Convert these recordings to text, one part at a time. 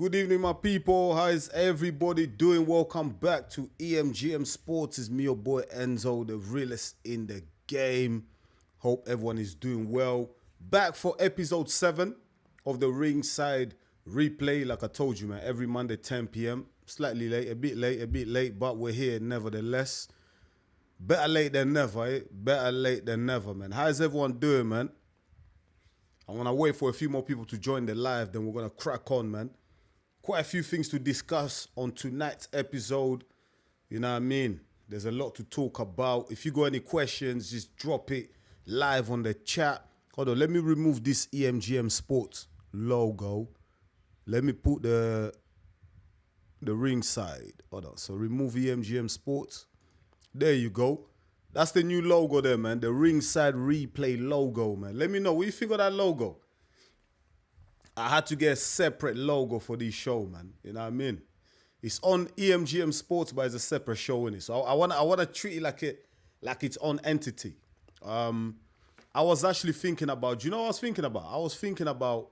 Good evening, my people. How is everybody doing? Welcome back to EMGM Sports. It's me, your boy Enzo, the realest in the game. Hope everyone is doing well. Back for episode 7 of the Ringside replay. Like I told you, man, every Monday, 10 p.m. Slightly late, a bit late, but we're here nevertheless. Better late than never, eh? Better late than never, man. How's everyone doing, man? I'm going to wait for a few more people to join the live, then we're going to crack on, man. Quite a few things to discuss on tonight's episode. You know what I mean? There's a lot to talk about. If you got any questions, just drop it live on the chat. Hold on, let me remove this EMGM Sports logo. Let me put the ringside. Hold on, so remove EMGM Sports. There you go. That's the new logo there, man. The Ringside Replay logo, man. Let me know. What do you think of that logo? I had to get a separate logo for this show, man. You know what I mean? It's on EMGM Sports, but it's a separate show in it. So I wanna treat it like its own entity. I was actually thinking about, you know what I was thinking about? I was thinking about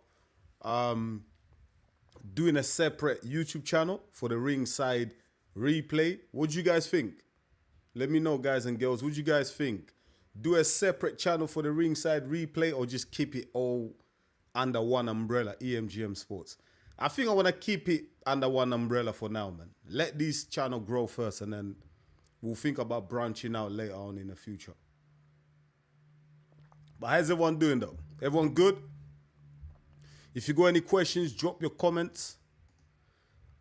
doing a separate YouTube channel for the Ringside Replay. What do you guys think? Let me know, guys and girls. What do you guys think? Do a separate channel for the Ringside Replay or just keep it all under one umbrella, EMGM Sports? I think I want to keep it under one umbrella for now, man. Let this channel grow first and then we'll think about branching out later on in the future. But how's everyone doing, though? Everyone good? If you got any questions, drop your comments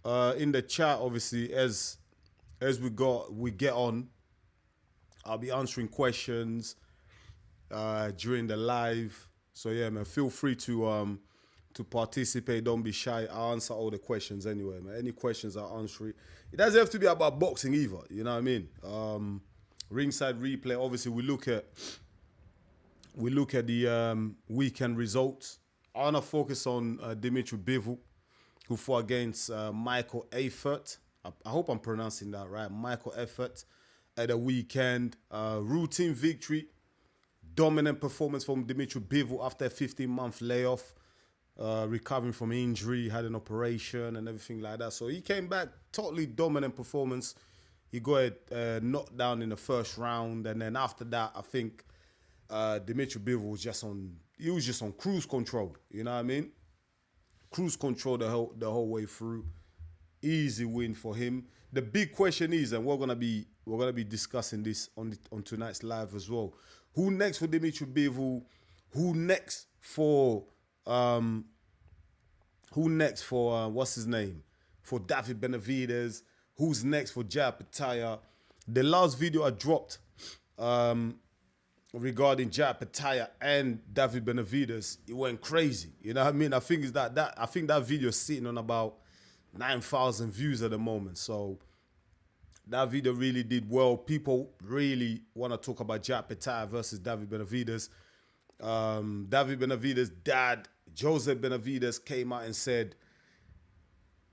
in the chat, obviously, as we get on. I'll be answering questions during the live. So yeah, man, feel free to participate. Don't be shy. I'll answer all the questions anyway, man. Any questions, I'll answer it. It doesn't have to be about boxing either. You know what I mean? Ringside Replay. Obviously, we look at the weekend results. I want to focus on Dmitry Bivol, who fought against Michael Eifert. I hope I'm pronouncing that right. Michael Eifert at the weekend. Routine victory. Dominant performance from Dmitry Bivol after a 15-month layoff. Recovering from injury, had an operation and everything like that. So he came back, totally dominant performance. He got a knockdown in the first round. And then after that, I think Dmitry Bivol was just on cruise control. You know what I mean? Cruise control the whole way through. Easy win for him. The big question is, and we're gonna be discussing this on tonight's live as well. Who next for Dmitry Bivol? Who next for what's his name? For David Benavidez? Who's next for Opetaia? The last video I dropped regarding Opetaia and David Benavidez, it went crazy. You know what I mean? I think that video is sitting on about 9,000 views at the moment. So that video really did well. People really want to talk about Opetaia versus David Benavidez. David Benavidez' dad, Joseph Benavidez, came out and said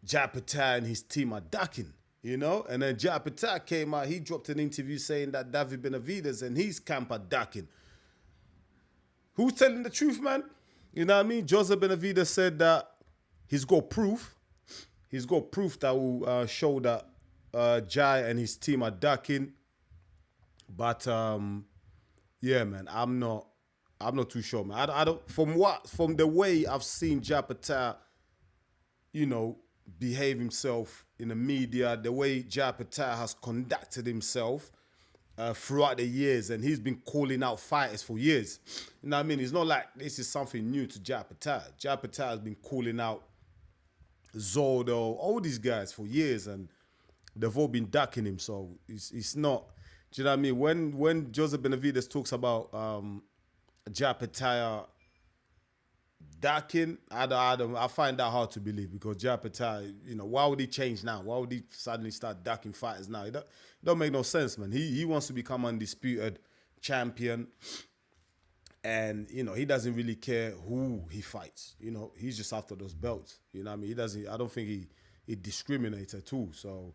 Opetaia and his team are ducking, you know? And then Opetaia came out, he dropped an interview saying that David Benavidez and his camp are ducking. Who's telling the truth, man? You know what I mean? Joseph Benavidez said that he's got proof. He's got proof that will show that Jai and his team are ducking. But yeah, man, I'm not too sure, man. I don't from the way I've seen Opetaia, you know, behave himself in the media, the way Opetaia has conducted himself throughout the years, and he's been calling out fighters for years. You know what I mean? It's not like this is something new to Opetaia. Opetaia has been calling out Zordo, all these guys for years, and they've all been ducking him. So it's not, do you know what I mean? When Joseph Benavidez talks about Opetaia ducking, I find that hard to believe, because Opetaia, you know, why would he change now? Why would he suddenly start ducking fighters now? It don't make no sense, man. He wants to become undisputed champion. And, you know, he doesn't really care who he fights. You know, he's just after those belts. You know what I mean? I don't think he discriminates at all. So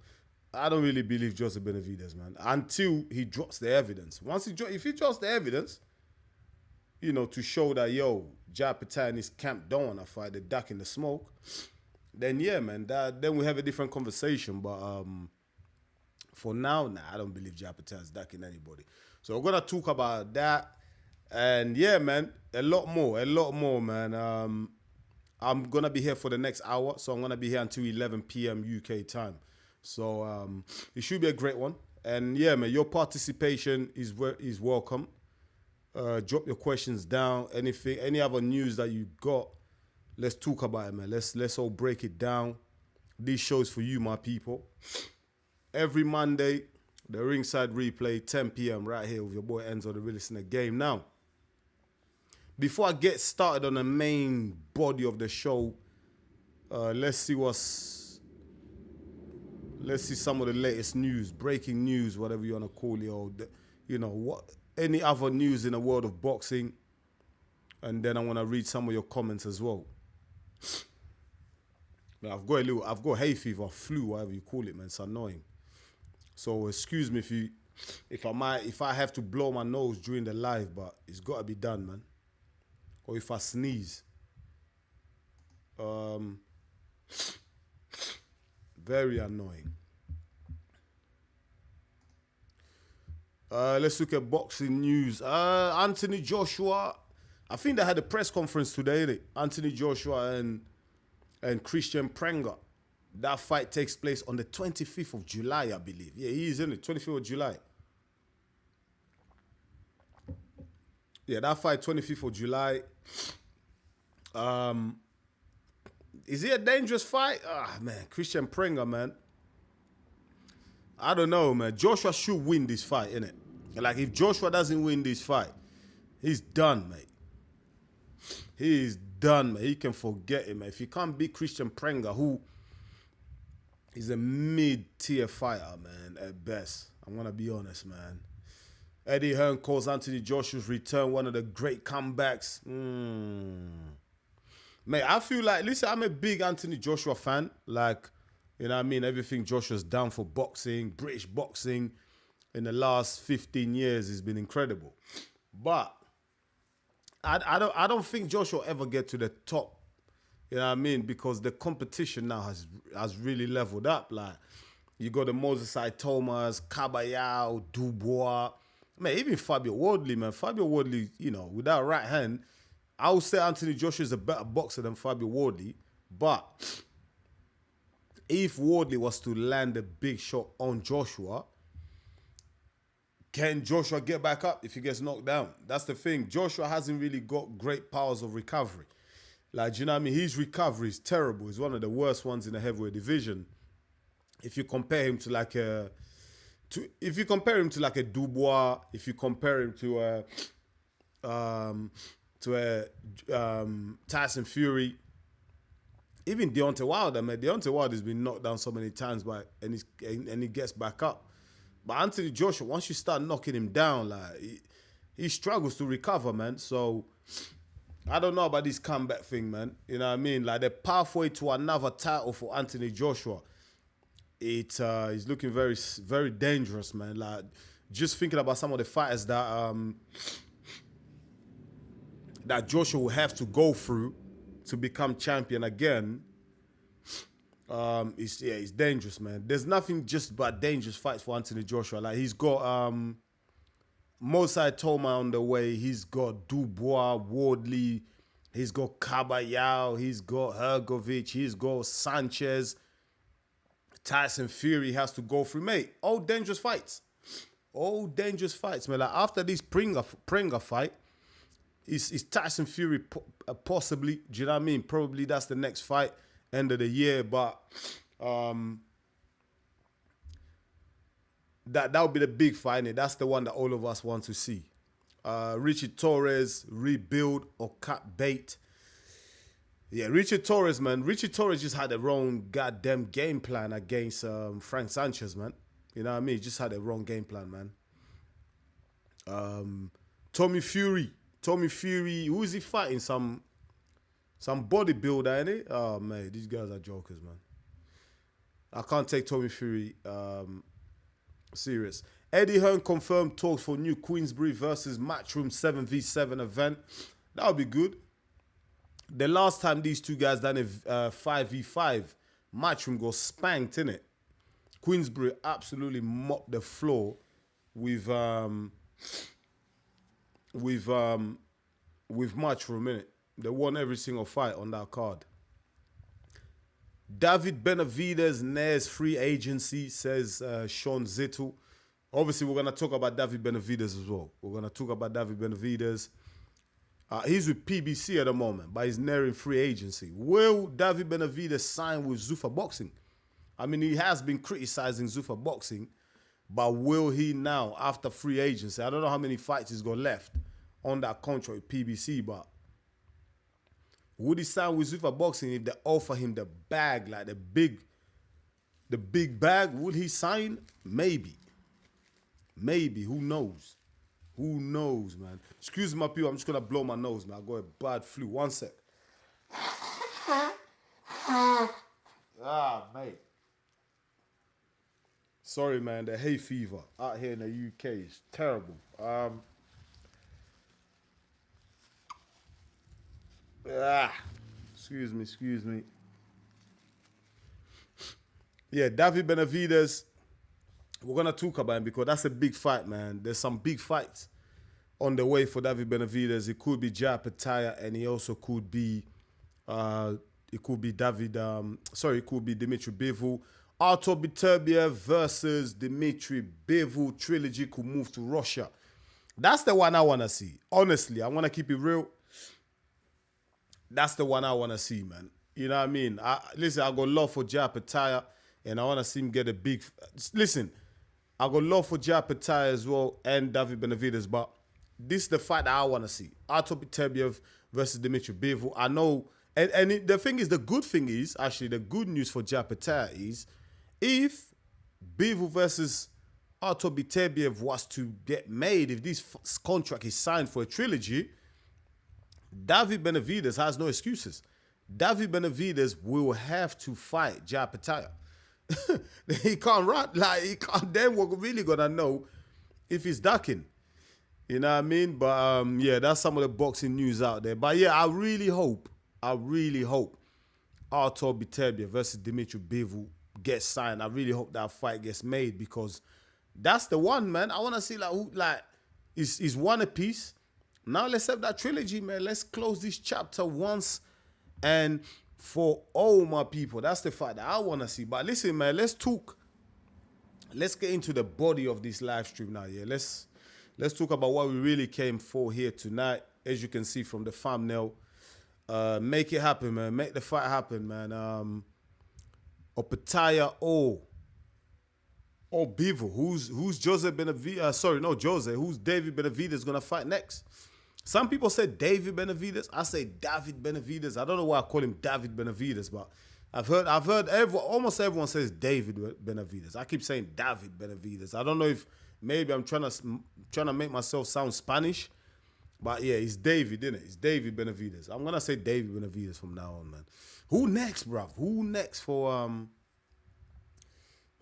I don't really believe Joseph Benavidez, man, until he drops the evidence. If he drops the evidence, you know, to show that, yo, Opetaia and his camp don't want to fight, they're ducking the smoke, then yeah, man, then we have a different conversation. But for now, nah, I don't believe Opetaia is ducking anybody. So we're gonna talk about that, and yeah, man, a lot more, man. I'm gonna be here for the next hour, so I'm gonna be here until 11 p.m. UK time. So it should be a great one, and yeah, man, your participation is welcome. Drop your questions down. Any other news that you got, let's talk about it, man. Let's all break it down. These shows for you, my people. Every Monday, the Ringside replay, 10 p.m. right here with your boy Enzo, the realest in the game. Now, before I get started on the main body of the show, let's see some of the latest news, breaking news, whatever you want to call it, or any other news in the world of boxing, and then I want to read some of your comments as well. Man, I've got hay fever, flu, whatever you call it, man. It's annoying. So excuse me if I have to blow my nose during the live, but it's got to be done, man. Or if I sneeze. Very annoying. Let's look at boxing news. Anthony Joshua, I think they had a press conference today, innit? Anthony Joshua and Christian Prenga. That fight takes place on the 25th of July, I believe. Yeah, he is, in it, 25th of July. Yeah, that fight, 25th of July. Is it a dangerous fight? Man, Christian Prenga, man. I don't know, man. Joshua should win this fight, innit? Like, if Joshua doesn't win this fight, he's done, mate. He is done, mate. He can forget it, man. If he can't beat Christian Prenga, who is a mid-tier fighter, man, at best. I'm going to be honest, man. Eddie Hearn calls Anthony Joshua's return one of the great comebacks. Mate, I feel like, listen, I'm a big Anthony Joshua fan. Like, you know what I mean? Everything Joshua's done for boxing, British boxing, in the last 15 years has been incredible. But I don't think Joshua will ever get to the top. You know what I mean? Because the competition now has really leveled up. Like, you got the Moses Thomas, Caballao, Dubois. Man, even Fabio Wardley, man. Fabio Wardley, with that right hand, I would say Anthony Joshua is a better boxer than Fabio Wardley. But if Wardley was to land a big shot on Joshua, can Joshua get back up if he gets knocked down? That's the thing. Joshua hasn't really got great powers of recovery. Like, do you know what I mean? His recovery is terrible. He's one of the worst ones in the heavyweight division. If you compare him to like a Dubois, if you compare him to a Tyson Fury, even Deontay Wilder, man. Deontay Wilder has been knocked down so many times, and he gets back up. But Anthony Joshua, once you start knocking him down, like he struggles to recover, man. So I don't know about this comeback thing, man. You know what I mean? Like, the pathway to another title for Anthony Joshua, it is looking very, very dangerous, man. Like, just thinking about some of the fighters that Joshua will have to go through to become champion again. It's dangerous, man. There's nothing just but dangerous fights for Anthony Joshua. Like, he's got Mosai Toma on the way. He's got Dubois, Wardley. He's got Caballao. He's got Hergovic. He's got Sanchez. Tyson Fury has to go through, mate. All dangerous fights. All dangerous fights, man. Like, after this Prenga fight, is Tyson Fury possibly, do you know what I mean? Probably that's the next fight, end of the year. But that would be the big fight, and that's the one that all of us want to see. Richard Torres, rebuild or cut bait. Yeah, Richard Torres, man. Richard Torres just had the wrong goddamn game plan against Frank Sanchez, man. You know what I mean? He just had the wrong game plan, man. Tommy Fury, who is he fighting? Some bodybuilder, ain't it? Oh, man, these guys are jokers, man. I can't take Tommy Fury serious. Eddie Hearn confirmed talks for new Queensbury versus Matchroom 7v7 event. That would be good. the last time these two guys done a 5v5 matchroom got spanked, innit? Queensbury absolutely mopped the floor with Matchroom, innit? They won every single fight on that card. David Benavidez nears free agency, says Sean Zittel. Obviously, we're going to talk about David Benavidez as well. We're going to talk about David Benavidez. He's with PBC at the moment, but he's nearing free agency. Will David Benavidez sign with Zuffa Boxing? I mean, he has been criticizing Zuffa Boxing, but will he now, after free agency? I don't know how many fights he's got left on that contract with PBC, but would he sign with Zuffa Boxing if they offer him the bag, like the big bag? Would he sign? Maybe. Maybe. Who knows? Who knows, man? Excuse me, my people. I'm just going to blow my nose, man. I got a bad flu. One sec. Mate. Sorry, man. The hay fever out here in the UK is terrible. Excuse me. Yeah, David Benavidez, we're going to talk about him because that's a big fight, man. There's some big fights on the way for David Benavidez. It could be Opetaia, and he also could be, it could be Dmitry Bivol. Artur Beterbiev versus Dmitry Bivol. Trilogy could move to Russia. That's the one I want to see. Honestly, I want to keep it real. That's the one I want to see, man. You know what I mean? Listen, I got love for Opetaia, and I want to see him get a big... Listen, I got love for Opetaia as well and David Benavidez, but this is the fight that I want to see. Artur Beterbiev versus Dmitry Bivol. I know... And the thing is, the good thing is, actually, the good news for Opetaia is, if Bivol versus Artur Beterbiev was to get made, if this contract is signed for a trilogy, David Benavidez has no excuses. David Benavidez will have to fight Opetaia. He can't run. Like, he can't. Then we're really going to know if he's ducking. You know what I mean? But, yeah, that's some of the boxing news out there. But, yeah, I really hope Artur Beterbiev versus Dmitry Bivol gets signed. I really hope that fight gets made because that's the one, man. I want to see, like, who, like, is one apiece. Now let's have that trilogy, man. Let's close this chapter once and for all, my people. That's the fight that I want to see. But listen, man, let's talk. Let's get into the body of this live stream now, yeah. Let's talk about what we really came for here tonight. As you can see from the thumbnail, make it happen, man. Make the fight happen, man. Opetaia or Bivol. Who's Jose Benavidez? Who's David Benavidez gonna fight next? Some people say David Benavidez. I say David Benavidez. I don't know why I call him David Benavidez, but I've heard almost everyone says David Benavidez. I keep saying David Benavidez. I don't know if maybe I'm trying to make myself sound Spanish, but yeah, it's David, isn't it? It's David Benavidez. I'm gonna say David Benavidez from now on, man. Who next, bruv? Who next for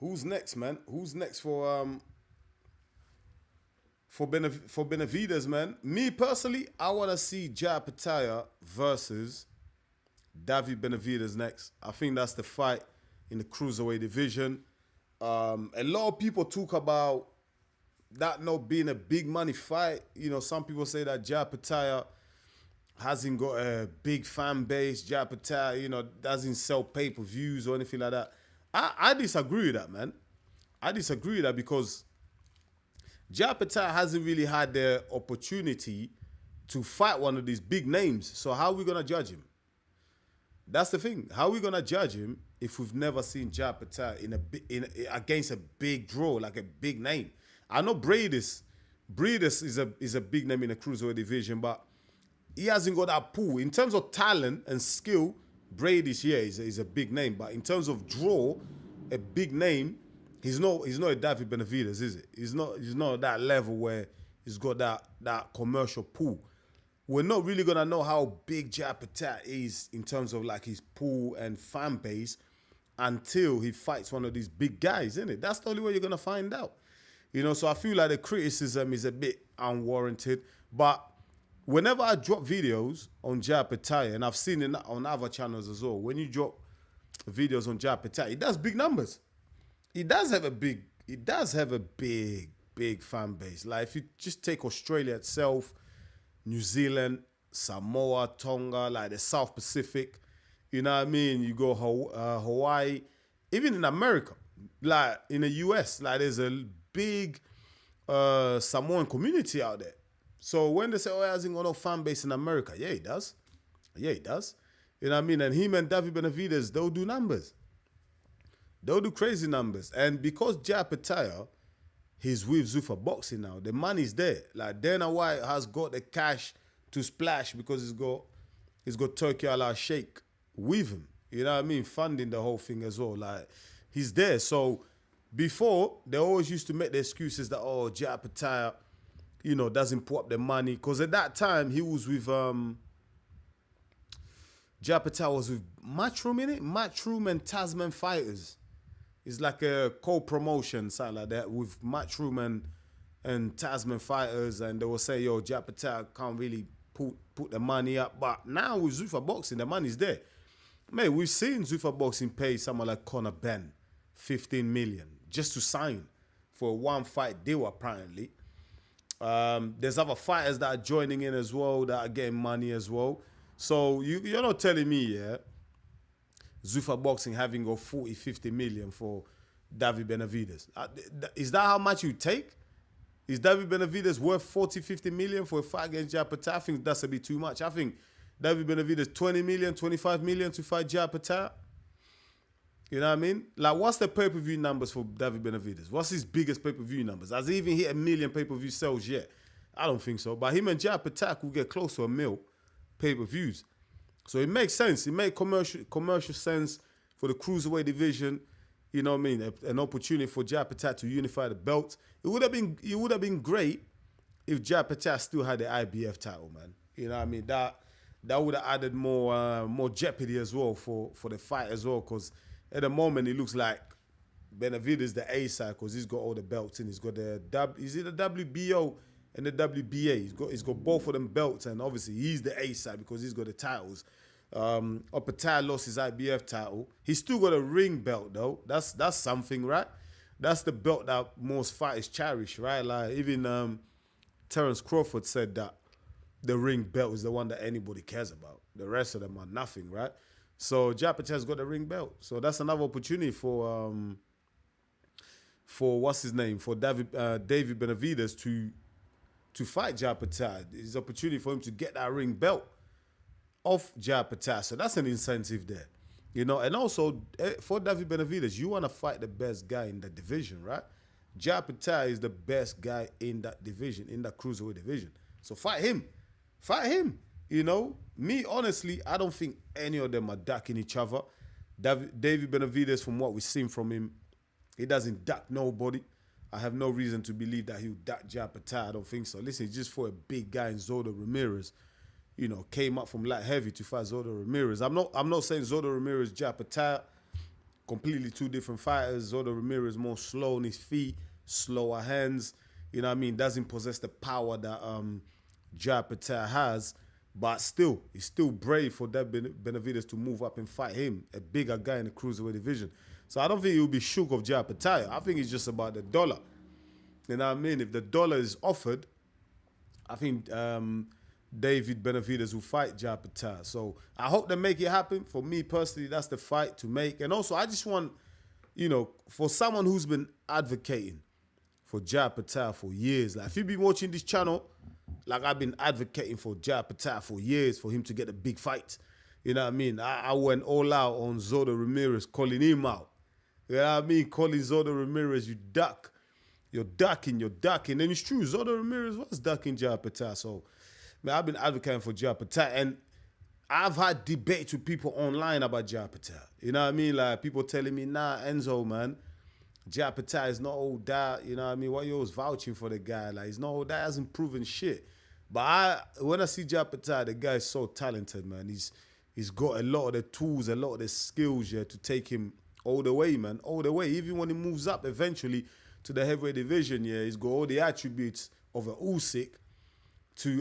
Who's next, man? Who's next for Benavidez, man? Me personally, I want to see Opetaia versus David Benavidez next. I think that's the fight in the cruiserweight division. A lot of people talk about that not being a big money fight. You know, some people say that Opetaia hasn't got a big fan base. Opetaia, you know, doesn't sell pay-per-views or anything like that. I disagree with that, man. I disagree with that because Opetaia hasn't really had the opportunity to fight one of these big names. So how are we going to judge him? That's the thing. How are we going to judge him if we've never seen Opetaia against a big draw, like a big name? I know Bradis is a big name in the cruiserweight division, but he hasn't got that pool. In terms of talent and skill, Bradis, yeah, is a big name. But in terms of draw, a big name, he's not a David Benavidez, is it? He's not at that level where he's got that commercial pool. We're not really gonna know how big Opetaia is in terms of like his pool and fan base until he fights one of these big guys, isn't it? That's the only way you're gonna find out. You know, so I feel like the criticism is a bit unwarranted. But whenever I drop videos on Opetaia, and I've seen it on other channels as well, when you drop videos on Opetaia, it does big numbers. It does have a big fan base. Like if you just take Australia itself, New Zealand, Samoa, Tonga, like the South Pacific, you know what I mean? You go Hawaii, even in America, like in the US, like there's a big Samoan community out there. So when they say, oh, he hasn't got no fan base in America, yeah, he does. Yeah, he does. You know what I mean? And him and David Benavidez, they'll do numbers. They'll do crazy numbers. And because Opetaia, he's with Zuffa Boxing now, the money's there. Like Dana White has got the cash to splash because he's got Turkey Al Sheikh with him. You know what I mean? Funding the whole thing as well. Like he's there. So before, they always used to make the excuses that, oh, Opetaia, you know, doesn't put up the money. Because at that time, he was with, Opetaia was with Matchroom, innit? Matchroom and Tasman Fighters. It's like a co-promotion, something like that, with Matchroom and Tasman Fighters. And they will say, yo, Opetaia can't really put the money up. But now with Zuffa Boxing, the money's there. Mate, we've seen Zuffa Boxing pay someone like Conor Benn 15 million just to sign for a one-fight deal, apparently. There's other fighters that are joining in as well that are getting money as well. So you're not telling me, yeah, Zuffa Boxing having go 40, 50 million for David Benavidez. Is that how much you take? Is David Benavidez worth 40, 50 million for a fight against Opetaia? I think that's a bit too much. I think David Benavidez 20 million, 25 million to fight Opetaia. You know what I mean? Like, what's the pay-per-view numbers for David Benavidez? What's his biggest pay-per-view numbers? Has he even hit 1 million pay-per-view sales yet? I don't think so. But him and Opetaia will get close to 1 mil pay-per-views. So it makes sense. It makes commercial sense for the cruiserweight division. You know what I mean? An opportunity for Opetaia to unify the belt. It would have been great if Opetaia still had the IBF title, man. You know what I mean? That would have added more jeopardy as well for the fight as well. Because at the moment it looks like Benavidez the A side because he's got all the belts and he's got the WBO and the WBA. He's got both of them belts, and obviously he's the A side because he's got the titles. Opetaia lost his IBF title. He's still got a ring belt though. That's something, right? That's the belt that most fighters cherish, right? Like even Terence Crawford said that the ring belt is the one that anybody cares about. The rest of them are nothing, right? So Opetaia's got the ring belt. So that's another opportunity for what's his name? For David Benavidez to fight Opetaia. It's an opportunity for him to get that ring belt off Opetaia. So that's an incentive there. You know, and also for David Benavidez, you want to fight the best guy in the division, right? Opetaia is the best guy in that division, in that cruiserweight division. So fight him. Fight him. You know, me, honestly, I don't think any of them are ducking each other. David Benavidez, from what we've seen from him, he doesn't duck nobody. I have no reason to believe that he'll duck Opetaia. I don't think so. Listen, just for a big guy in Zoldo Ramirez, you know, came up from light heavy to fight Zoldo Ramirez. I'm not saying Zoldo Ramirez, Opetaia, completely two different fighters. Zoldo Ramirez more slow on his feet, slower hands. You know what I mean? Doesn't possess the power that Opetaia has. But still, he's still brave for David Benavidez to move up and fight him, a bigger guy in the cruiserweight division. So I don't think he'll be shook of Opetaia. I think it's just about the dollar. You know what I mean? If the dollar is offered, I think David Benavidez will fight Opetaia. So I hope they make it happen. For me personally, that's the fight to make. And also, I just want, you know, for someone who's been advocating for Opetaia for years, like if you've been watching this channel, like I've been advocating for Opetaia for years for him to get a big fight. You know what I mean? I went all out on Zoldo Ramirez, calling him out. You know what I mean? Calling Zoldo Ramirez, you duck. You're ducking. And it's true, Zoldo Ramirez was ducking Opetaia. So, man, I've been advocating for Opetaia. And I've had debates with people online about Opetaia. You know what I mean? Like people telling me, nah, Enzo, man, Opetaia is not all that. You know what I mean? What you always vouching for the guy? Like, he's not all that. Hasn't proven shit. But when I see Opetaia, the guy is so talented, man. He's got a lot of the tools, a lot of the skills, yeah, to take him all the way, man, all the way. Even when he moves up eventually to the heavyweight division, yeah, he's got all the attributes of an Usyk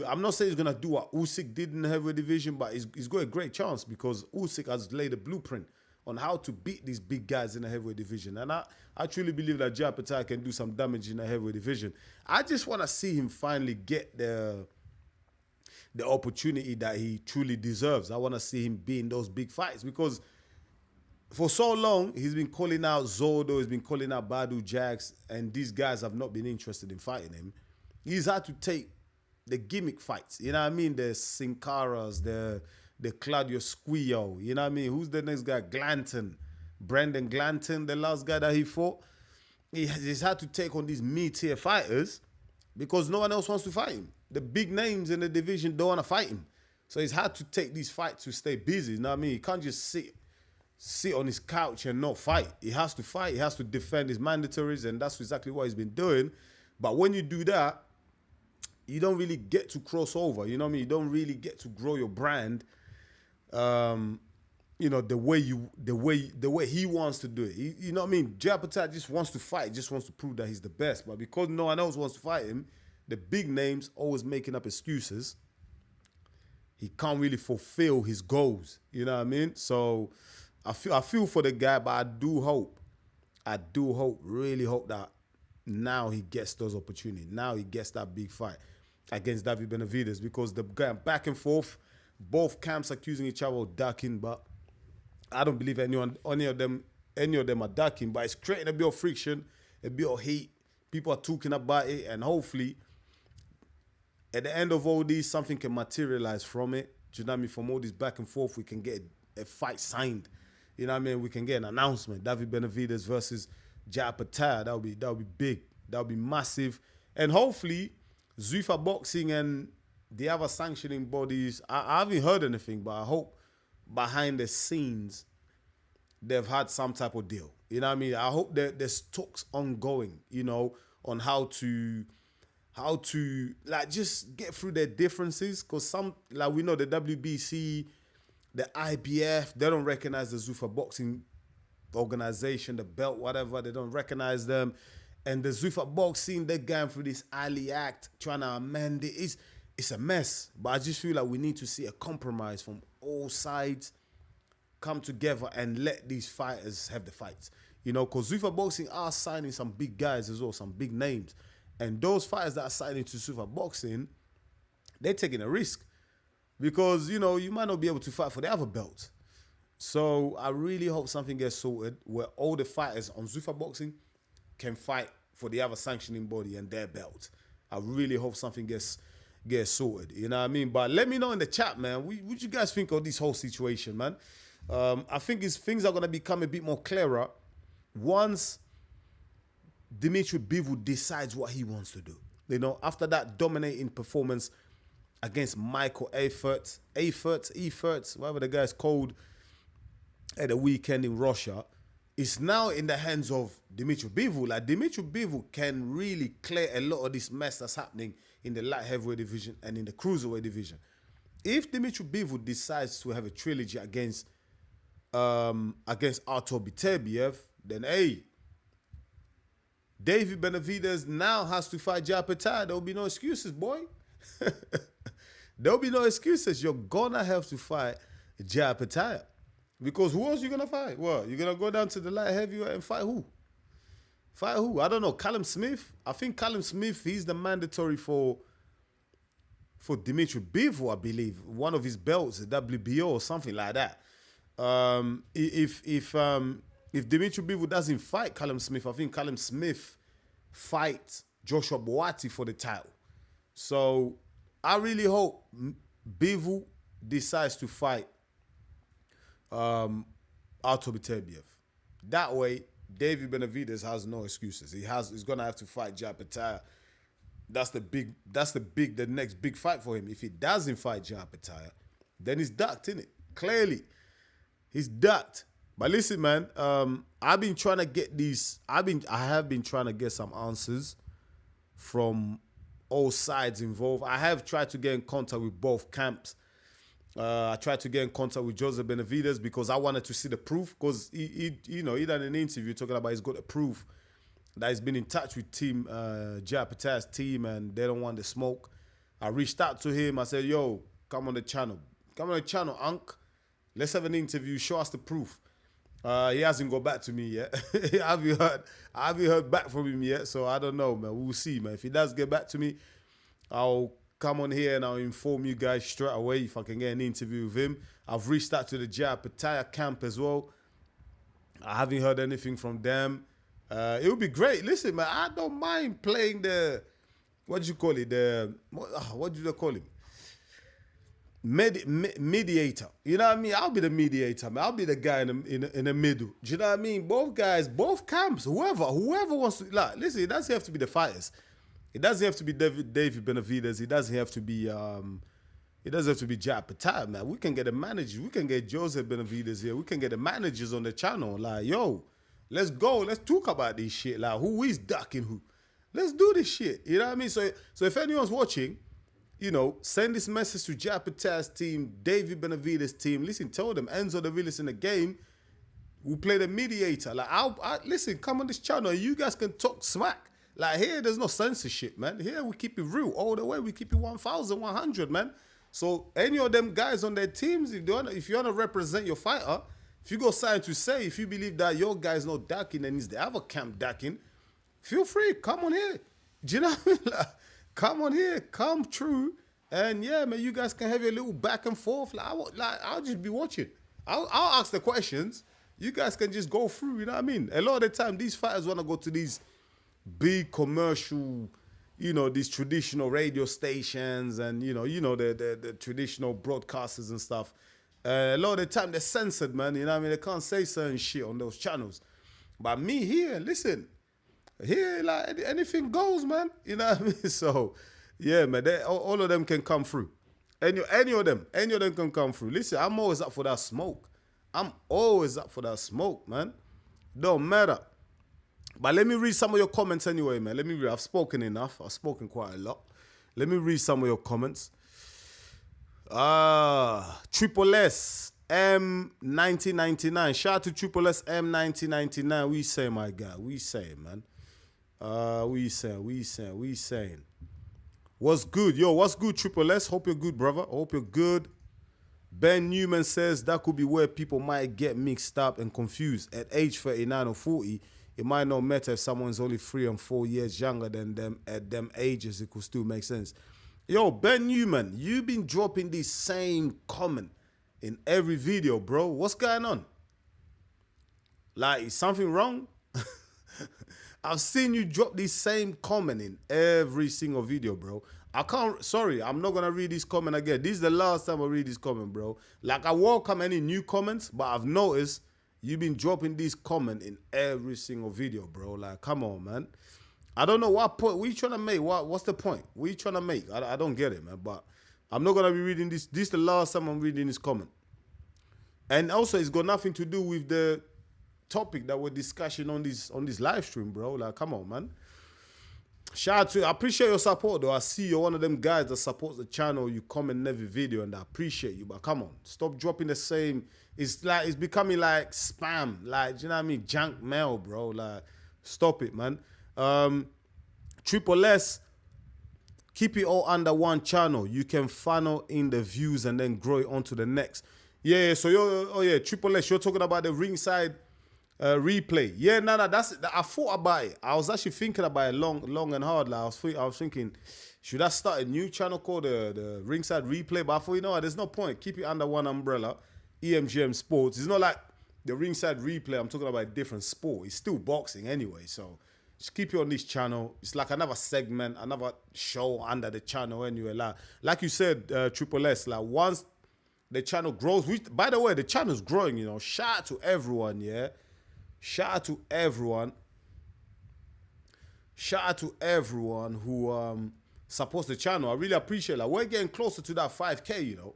I'm not saying he's gonna do what Usyk did in the heavyweight division, but he's got a great chance because Usyk has laid a blueprint on how to beat these big guys in the heavyweight division. And I truly believe that Jai Opetaia can do some damage in the heavyweight division. I just want to see him finally get the opportunity that he truly deserves. I want to see him be in those big fights because for so long, he's been calling out Zordo, he's been calling out Badu Jax, and these guys have not been interested in fighting him. He's had to take the gimmick fights, you know what I mean? The Sin Caras, the Claudio Squillo, you know what I mean? Who's the next guy? Glanton. Brendan Glanton, the last guy that he fought. He's had to take on these mid-tier fighters because no one else wants to fight him. The big names in the division don't want to fight him. So he's had to take these fights to stay busy, you know what I mean? He can't just sit on his couch and not fight. He has to fight. He has to defend his mandatories, and that's exactly what he's been doing. But when you do that, you don't really get to cross over. You know what I mean? You don't really get to grow your brand, you know, the way he wants to do it. You know what I mean? Jai Opetaia just wants to fight, just wants to prove that he's the best. But because no one else wants to fight him, the big names always making up excuses. He can't really fulfill his goals. You know what I mean? So I feel for the guy, but I really hope that now he gets those opportunities. Now he gets that big fight against David Benavidez because the guy back and forth, both camps accusing each other of ducking, but I don't believe any of them are ducking, but it's creating a bit of friction, a bit of heat. People are talking about it, and hopefully at the end of all these, something can materialize from it. Do you know what I mean? From all this back and forth, we can get a fight signed. You know what I mean? We can get an announcement. David Benavidez versus Jai Opetaia. That would be big. That would be massive. And hopefully, Zuffa Boxing and the other sanctioning bodies, I haven't heard anything, but I hope behind the scenes, they've had some type of deal. You know what I mean? I hope that there's talks ongoing, you know, on how to like just get through their differences. Because some, like we know the WBC, the IBF, they don't recognize the Zuffa Boxing organization, the belt, whatever. They don't recognize them. And the Zuffa Boxing, they're going through this Ali Act, trying to amend it. It's a mess. But I just feel like we need to see a compromise from all sides, come together and let these fighters have the fights. You know, because Zuffa Boxing are signing some big guys as well, some big names. And those fighters that are signing to Zuffa Boxing, they're taking a risk. Because, you know, you might not be able to fight for the other belt. So I really hope something gets sorted where all the fighters on Zuffa Boxing can fight for the other sanctioning body and their belt. I really hope something gets sorted. You know what I mean? But let me know in the chat, man. What you guys think of this whole situation, man? I think things are going to become a bit more clearer once Dmitry Bivol decides what he wants to do. You know, after that dominating performance against Michael Eifert, whatever the guy's called, at the weekend in Russia, it's now in the hands of Dmitry Bivol. Like, Dmitry Bivol can really clear a lot of this mess that's happening in the light heavyweight division and in the cruiserweight division. If Dmitry Bivol decides to have a trilogy against Artur Beterbiev, then hey, David Benavidez now has to fight Jai Opetaia. There'll be no excuses, boy. There'll be no excuses. You're gonna have to fight Jai Opetaia. Because who else you gonna fight? What? You're gonna go down to the light heavyweight and fight who? Fight who? I don't know. Callum Smith? I think Callum Smith, he's the mandatory for Dmitry Bivol, I believe. One of his belts, the WBO or something like that. If Dmitry Bivol doesn't fight Callum Smith, I think Callum Smith fights Joshua Boati for the title. So I really hope Bivol decides to fight Artur Beterbiev. That way, David Benavidez has no excuses. He's gonna have to fight Jai Opetaia. That's the next big fight for him. If he doesn't fight Jai Opetaia, then he's ducked, innit? Clearly, he's ducked. But listen, man, I've been trying to get these. I have been trying to get some answers from all sides involved. I have tried to get in contact with both camps. I tried to get in contact with Joseph Benavidez because I wanted to see the proof. Because he done an interview talking about he's got the proof that he's been in touch with Jai Opetaia's team and they don't want the smoke. I reached out to him. I said, yo, come on the channel. Come on the channel, Unc. Let's have an interview. Show us the proof. He hasn't got back to me yet. I haven't heard back from him yet, so I don't know, man. We'll see, man. If he does get back to me, I'll come on here and I'll inform you guys straight away if I can get an interview with him. I've reached out to the Opetaia camp as well. I haven't heard anything from them. It would be great. Listen, man, I don't mind playing the, what do you call it? What do they call him? Mediator. You know what I mean? I'll be the mediator, man. I'll be the guy in the middle. Do you know what I mean? Both guys, both camps, whoever wants to, like, listen, it doesn't have to be the fighters. It doesn't have to be David Benavidez. It doesn't have to be Opetaia, man. We can get a manager. We can get Joseph Benavidez here. We can get the managers on the channel. Like, yo, let's go. Let's talk about this shit. Like, who is ducking who? Let's do this shit. You know what I mean? So if anyone's watching, you know, send this message to Opetaia's team, David Benavidez' team. Listen, tell them Enzo the realest in the game will play the mediator. Like, listen, come on this channel. You guys can talk smack. Like, here, there's no censorship, man. Here, we keep it real all the way. We keep it 1,100, man. So, any of them guys on their teams, if you want to represent your fighter, if you got something to say, if you believe that your guy's not ducking and it's the other camp ducking, feel free. Come on here. Do you know what I mean? Like, come on here. Come true. And, yeah, man, you guys can have your little back and forth. I'll just be watching. I'll ask the questions. You guys can just go through, you know what I mean? A lot of the time, these fighters want to go to these big commercial, you know, these traditional radio stations and, you know, the traditional broadcasters and stuff. A lot of the time they're censored, man. You know what I mean? They can't say certain shit on those channels. But me here, listen, here, like, anything goes, man. You know what I mean? So, yeah, man, all of them can come through. Any of them can come through. Listen, I'm always up for that smoke. I'm always up for that smoke, man. Don't matter. But let me read some of your comments anyway, man. Let me read. I've spoken enough. I've spoken quite a lot. Let me read some of your comments. Triple S M1999. Shout out to Triple S M1999. We say, my guy. We say, man. We saying. What's good? Yo, what's good, Triple S? Hope you're good, brother. Hope you're good. Ben Newman says that could be where people might get mixed up and confused. At age 39 or 40, it might not matter if someone's only 3 and 4 years younger than them. At them ages, it could still make sense. Yo, Ben Newman, you've been dropping this same comment in every video, bro. What's going on? Like, is something wrong? I've seen you drop this same comment in every single video, bro. Sorry, I'm not going to read this comment again. This is the last time I read this comment, bro. Like, I welcome any new comments, but I've noticed you've been dropping this comment in every single video, bro. Like, come on, man. I don't know what point. What are you trying to make? What's the point? What are you trying to make? I don't get it, man. But I'm not going to be reading this. This is the last time I'm reading this comment. And also, it's got nothing to do with the topic that we're discussing on this live stream, bro. Like, come on, man. Shout out to you. I appreciate your support, though. I see you're one of them guys that supports the channel. You comment in every video, and I appreciate you. But come on, stop dropping the same. It's like, it's becoming like spam. Like, do you know what I mean? Junk mail, bro. Like, stop it, man. Triple S, keep it all under one channel. You can funnel in the views and then grow it onto the next. Yeah, so Triple S, you're talking about the Ringside replay. Yeah, no, I thought about it. I was actually thinking about it long and hard. Like, I was thinking, should I start a new channel called the Ringside Replay? But I thought, you know what, there's no point. Keep it under one umbrella. EMGM Sports. It's not like the Ringside Replay. I'm talking about a different sport. It's still boxing anyway, so just keep it on this channel. It's like another segment, another show under the channel anyway. Like you said, Triple S, like, once the channel grows, by the way, the channel's growing, you know. Shout out to everyone, yeah. Shout out to everyone. Shout out to everyone who supports the channel. I really appreciate it. Like, we're getting closer to that 5K, you know.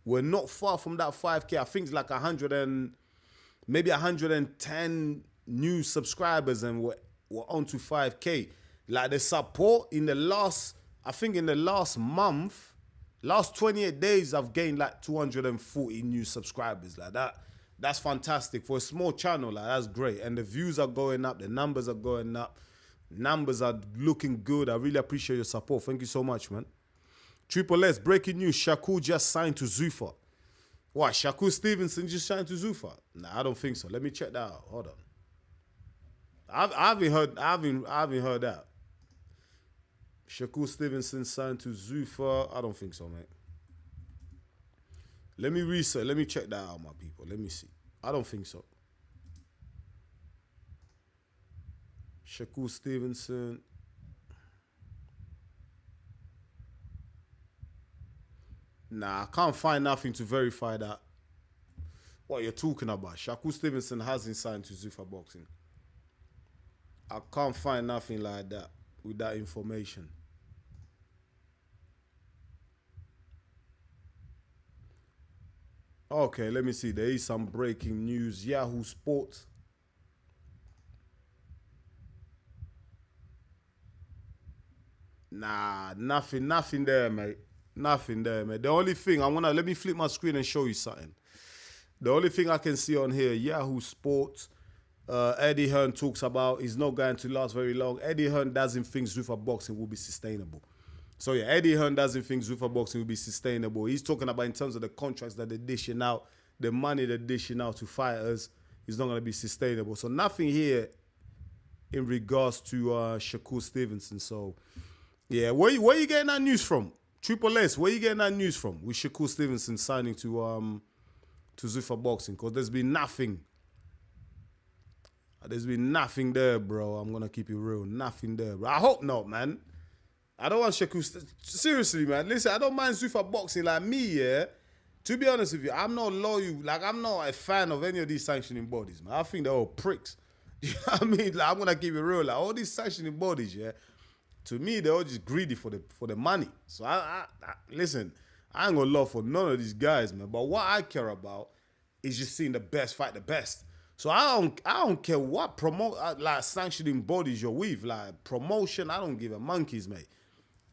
We're not far from that 5K. I think it's like 110 new subscribers, and we're on to 5K. Like, the support in the last month, last 28 days, I've gained like 240 new subscribers. Like, that's fantastic. For a small channel, like, that's great. And the views are going up, the numbers are going up. Numbers are looking good. I really appreciate your support. Thank you so much, man. Triple S, breaking news. Shakur just signed to Zuffa. What, Shakur Stevenson just signed to Zuffa? Nah, I don't think so. Let me check that out. Hold on. I haven't heard that. Shakur Stevenson signed to Zuffa. I don't think so, mate. Let me research. Let me check that out, my people. Let me see. I don't think so. Shakur Stevenson. Nah, I can't find nothing to verify that. What you're talking about. Shakur Stevenson hasn't signed to Zuffa Boxing. I can't find nothing like that with that information. Okay, let me see. There is some breaking news. Yahoo Sports. Nah, nothing there, mate. Nothing there, mate. The only thing let me flip my screen and show you something. The only thing I can see on here, Yahoo Sports, Eddie Hearn talks about is not going to last very long. Eddie Hearn doesn't think Zuffa Boxing will be sustainable. So yeah, Eddie Hearn doesn't think Zuffa Boxing will be sustainable. He's talking about in terms of the contracts that they're dishing out, the money they're dishing out to fighters is not going to be sustainable. So nothing here in regards to Shakur Stevenson. So yeah, where you getting that news from? Triple S, where you getting that news from with Shakur Stevenson signing to Zuffa Boxing? Because there's been nothing. There's been nothing there, bro. I'm going to keep it real. Nothing there, bro. I hope not, man. I don't want Shakur. Seriously, man. Listen, I don't mind Zuffa Boxing like me, yeah. To be honest with you, I'm not loyal. Like, I'm not a fan of any of these sanctioning bodies, man. I think they're all pricks. You know what I mean? Like, I'm going to keep it real. Like, all these sanctioning bodies, yeah, to me, they're all just greedy for the money. So, listen, I ain't going to love for none of these guys, man. But what I care about is just seeing the best fight the best. So I don't care what like sanctioning bodies you're with, like promotion. I don't give a monkeys, mate.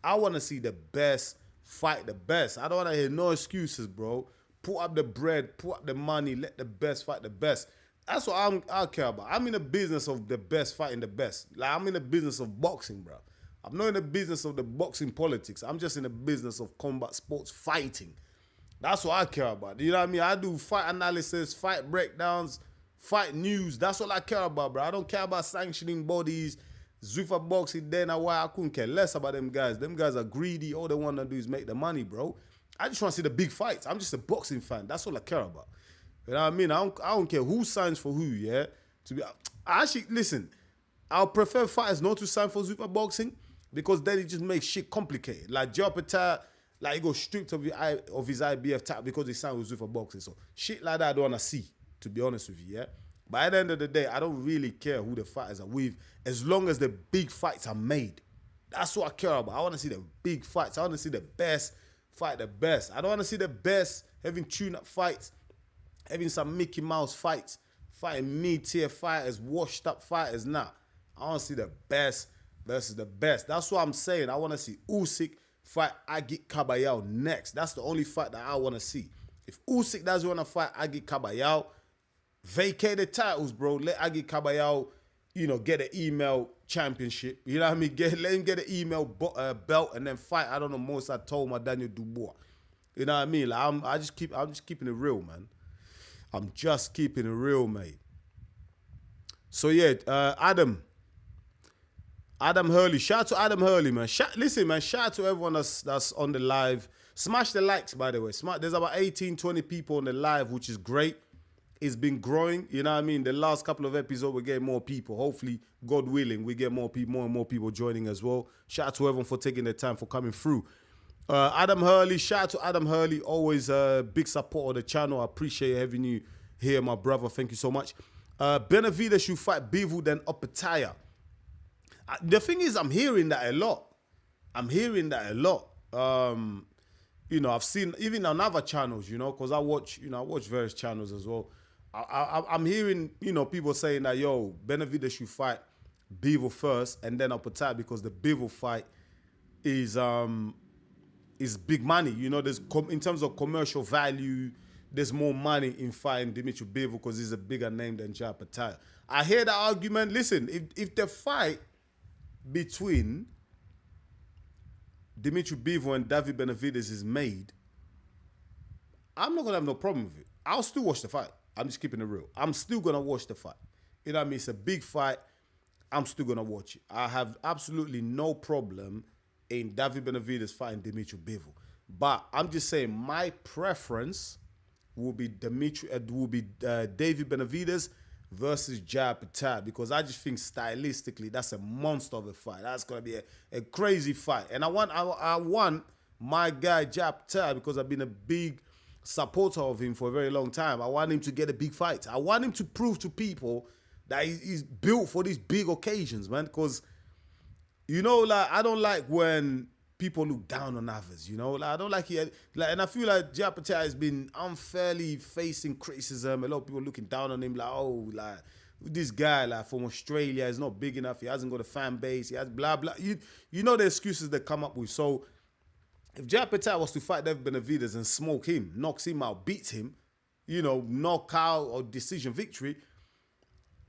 I want to see the best fight the best. I don't want to hear no excuses, bro. Put up the bread, put up the money, let the best fight the best. That's what I care about. I'm in the business of the best fighting the best. Like, I'm in the business of boxing, bro. I'm not in the business of the boxing politics. I'm just in the business of combat sports fighting. That's what I care about. You know what I mean? I do fight analysis, fight breakdowns, fight news. That's all I care about, bro. I don't care about sanctioning bodies, Zuffa Boxing, then I couldn't care less about them guys. Them guys are greedy. All they want to do is make the money, bro. I just want to see the big fights. I'm just a boxing fan. That's all I care about. You know what I mean? I don't care who signs for who, yeah? Listen, I'll prefer fighters not to sign for Zuffa Boxing because then it just makes shit complicated. Like Joe Opetaia, like he got stripped of his IBF tag because he signed with Zuffa Boxing. So shit like that I don't want to see, to be honest with you, yeah? But at the end of the day, I don't really care who the fighters are with as long as the big fights are made. That's what I care about. I want to see the big fights. I want to see the best fight the best. I don't want to see the best having tune-up fights, having some Mickey Mouse fights, fighting mid-tier fighters, washed-up fighters. Nah, I want to see the best versus the best. That's what I'm saying. I want to see Usyk fight Agit Kabayel next. That's the only fight that I want to see. If Usyk doesn't want to fight Agit Kabayel, vacate the titles, bro. Let Agit Kabayel, get an email championship. You know what I mean? Let him get an email belt and then fight. I don't know, Moussa Toma, Daniel Dubois. You know what I mean? Like I'm just keeping it real, man. I'm just keeping it real, mate. So yeah, Adam Hurley. Shout out to Adam Hurley, man. Listen, man. Shout out to everyone that's on the live. Smash the likes, by the way. There's about 18, 20 people on the live, which is great. It's been growing, you know what I mean? The last couple of episodes, we get more people. Hopefully, God willing, we get more and more people joining as well. Shout out to everyone for taking the time for coming through. Adam Hurley, shout out to Adam Hurley. Always a big support of the channel. I appreciate having you here, my brother. Thank you so much. Benavidez should fight Bivol then Opetaia. The thing is, I'm hearing that a lot. I've seen even on other channels, because I watch various channels as well. I'm hearing, people saying that, Benavidez should fight Bivol first and then Opetaia because the Bivol fight is big money. There's in terms of commercial value, there's more money in fighting Dmitry Bivol because he's a bigger name than Joe Opetaia. I hear that argument. Listen, if the fight between Dmitry Bivol and David Benavidez is made, I'm not going to have no problem with it. I'll still watch the fight. I'm just keeping it real. I'm still going to watch the fight. You know what I mean? It's a big fight. I'm still going to watch it. I have absolutely no problem in David Benavidez fighting Dmitry Bivol. But I'm just saying my preference will be David Benavidez versus Opetaia, because I just think stylistically that's a monster of a fight. That's going to be a crazy fight. And I want my guy Opetaia, because I've been a big supporter of him for a very long time. I want him to get a big fight. I want him to prove to people that he's built for these big occasions, man. Because, you know, like, I don't like when people look down on others, you know? Like, I don't like it. Like, and I feel like Opetaia has been unfairly facing criticism. A lot of people looking down on him like, oh, like, this guy, like, from Australia is not big enough. He hasn't got a fan base. He has blah, blah. You know the excuses they come up with. So if Opetaia was to fight David Benavidez and smoke him, knocks him out, beats him, you know, knockout or decision victory,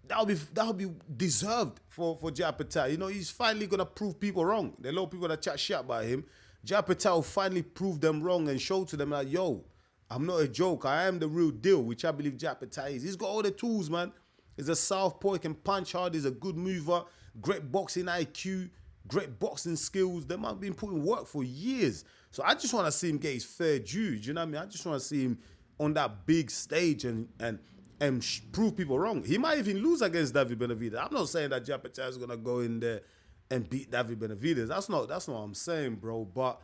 that would be deserved for Opetaia. You know, he's finally gonna prove people wrong. There are a lot of people that chat shit about him. Opetaia will finally prove them wrong and show to them like, yo, I'm not a joke. I am the real deal, which I believe Opetaia is. He's got all the tools, man. He's a southpaw. He can punch hard. He's a good mover. Great boxing IQ. Great boxing skills. They might have been putting work for years. So I just want to see him get his fair due. Do you know what I mean? I just want to see him on that big stage and prove people wrong. He might even lose against David Benavidez. I'm not saying that Opetaia is gonna go in there and beat David Benavidez. That's not what I'm saying, bro. But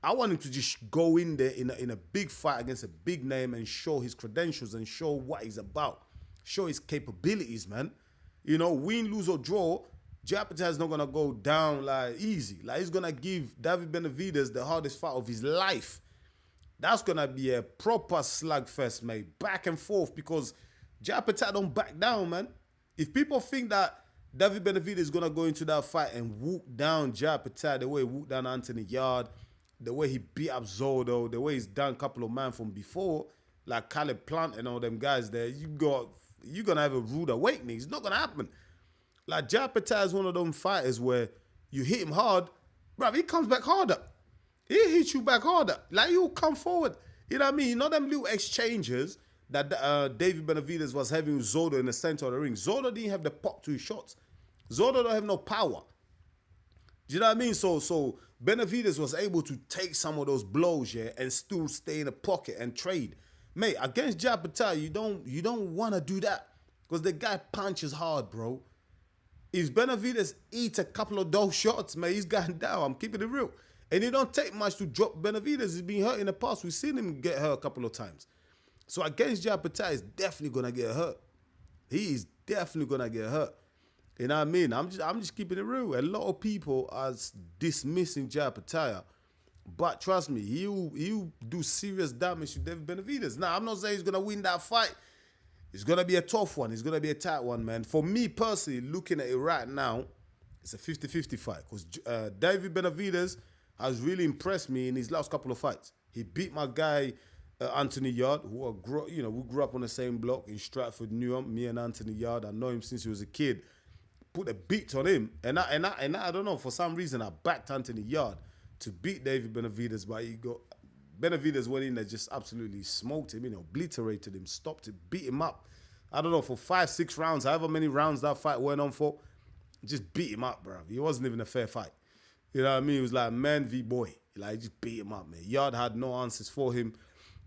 I want him to just go in there in a big fight against a big name and show his credentials and show what he's about, show his capabilities, man. You know, win, lose or draw, Opetaia is not gonna go down like easy. Like, he's gonna give David Benavidez the hardest fight of his life. That's gonna be a proper slugfest, mate, back and forth, because Opetaia don't back down, man. If people think that David Benavidez is going to go into that fight and walk down Opetaia the way he walked down Anthony Yard, the way he beat up Zordo, the way he's done a couple of men from before, like Caleb Plant and all them guys there, you're going to have a rude awakening. It's not going to happen. Like, Opetaia is one of them fighters where you hit him hard, bruv, he comes back harder. He hits you back harder. Like, he'll come forward. You know what I mean? You know them little exchanges that David Benavidez was having with Zordo in the center of the ring. Zordo didn't have the pop to his shots. Zordo don't have no power. Do you know what I mean? So Benavidez was able to take some of those blows, yeah, and still stay in the pocket and trade. Mate, against Opetaia, you don't want to do that, because the guy punches hard, bro. If Benavidez eats a couple of those shots, man, he's going down. I'm keeping it real. And it don't take much to drop Benavidez. He's been hurt in the past. We've seen him get hurt a couple of times. So against Opetaia, he's definitely gonna get hurt. He is definitely gonna get hurt. You know what I mean? I'm just keeping it real. A lot of people are dismissing Opetaia, but trust me, he'll do serious damage to David Benavidez. Now, I'm not saying he's gonna win that fight. It's gonna be a tough one. It's gonna be a tight one, man. For me personally, looking at it right now, it's a 50-50 fight, because David Benavidez has really impressed me in his last couple of fights. He beat my guy Anthony Yard, who we grew up on the same block in Stratford, Newham. Me and Anthony Yard, I know him since he was a kid. Put a beat on him, and I don't know, for some reason I backed Anthony Yard to beat David Benavidez, but Benavidez went in there, just absolutely smoked him, obliterated him, stopped him, beat him up. I don't know, for 5-6 rounds, however many rounds that fight went on for, just beat him up, bro. It wasn't even a fair fight. You know what I mean? It was like man v boy. Like, just beat him up, man. Yard had no answers for him.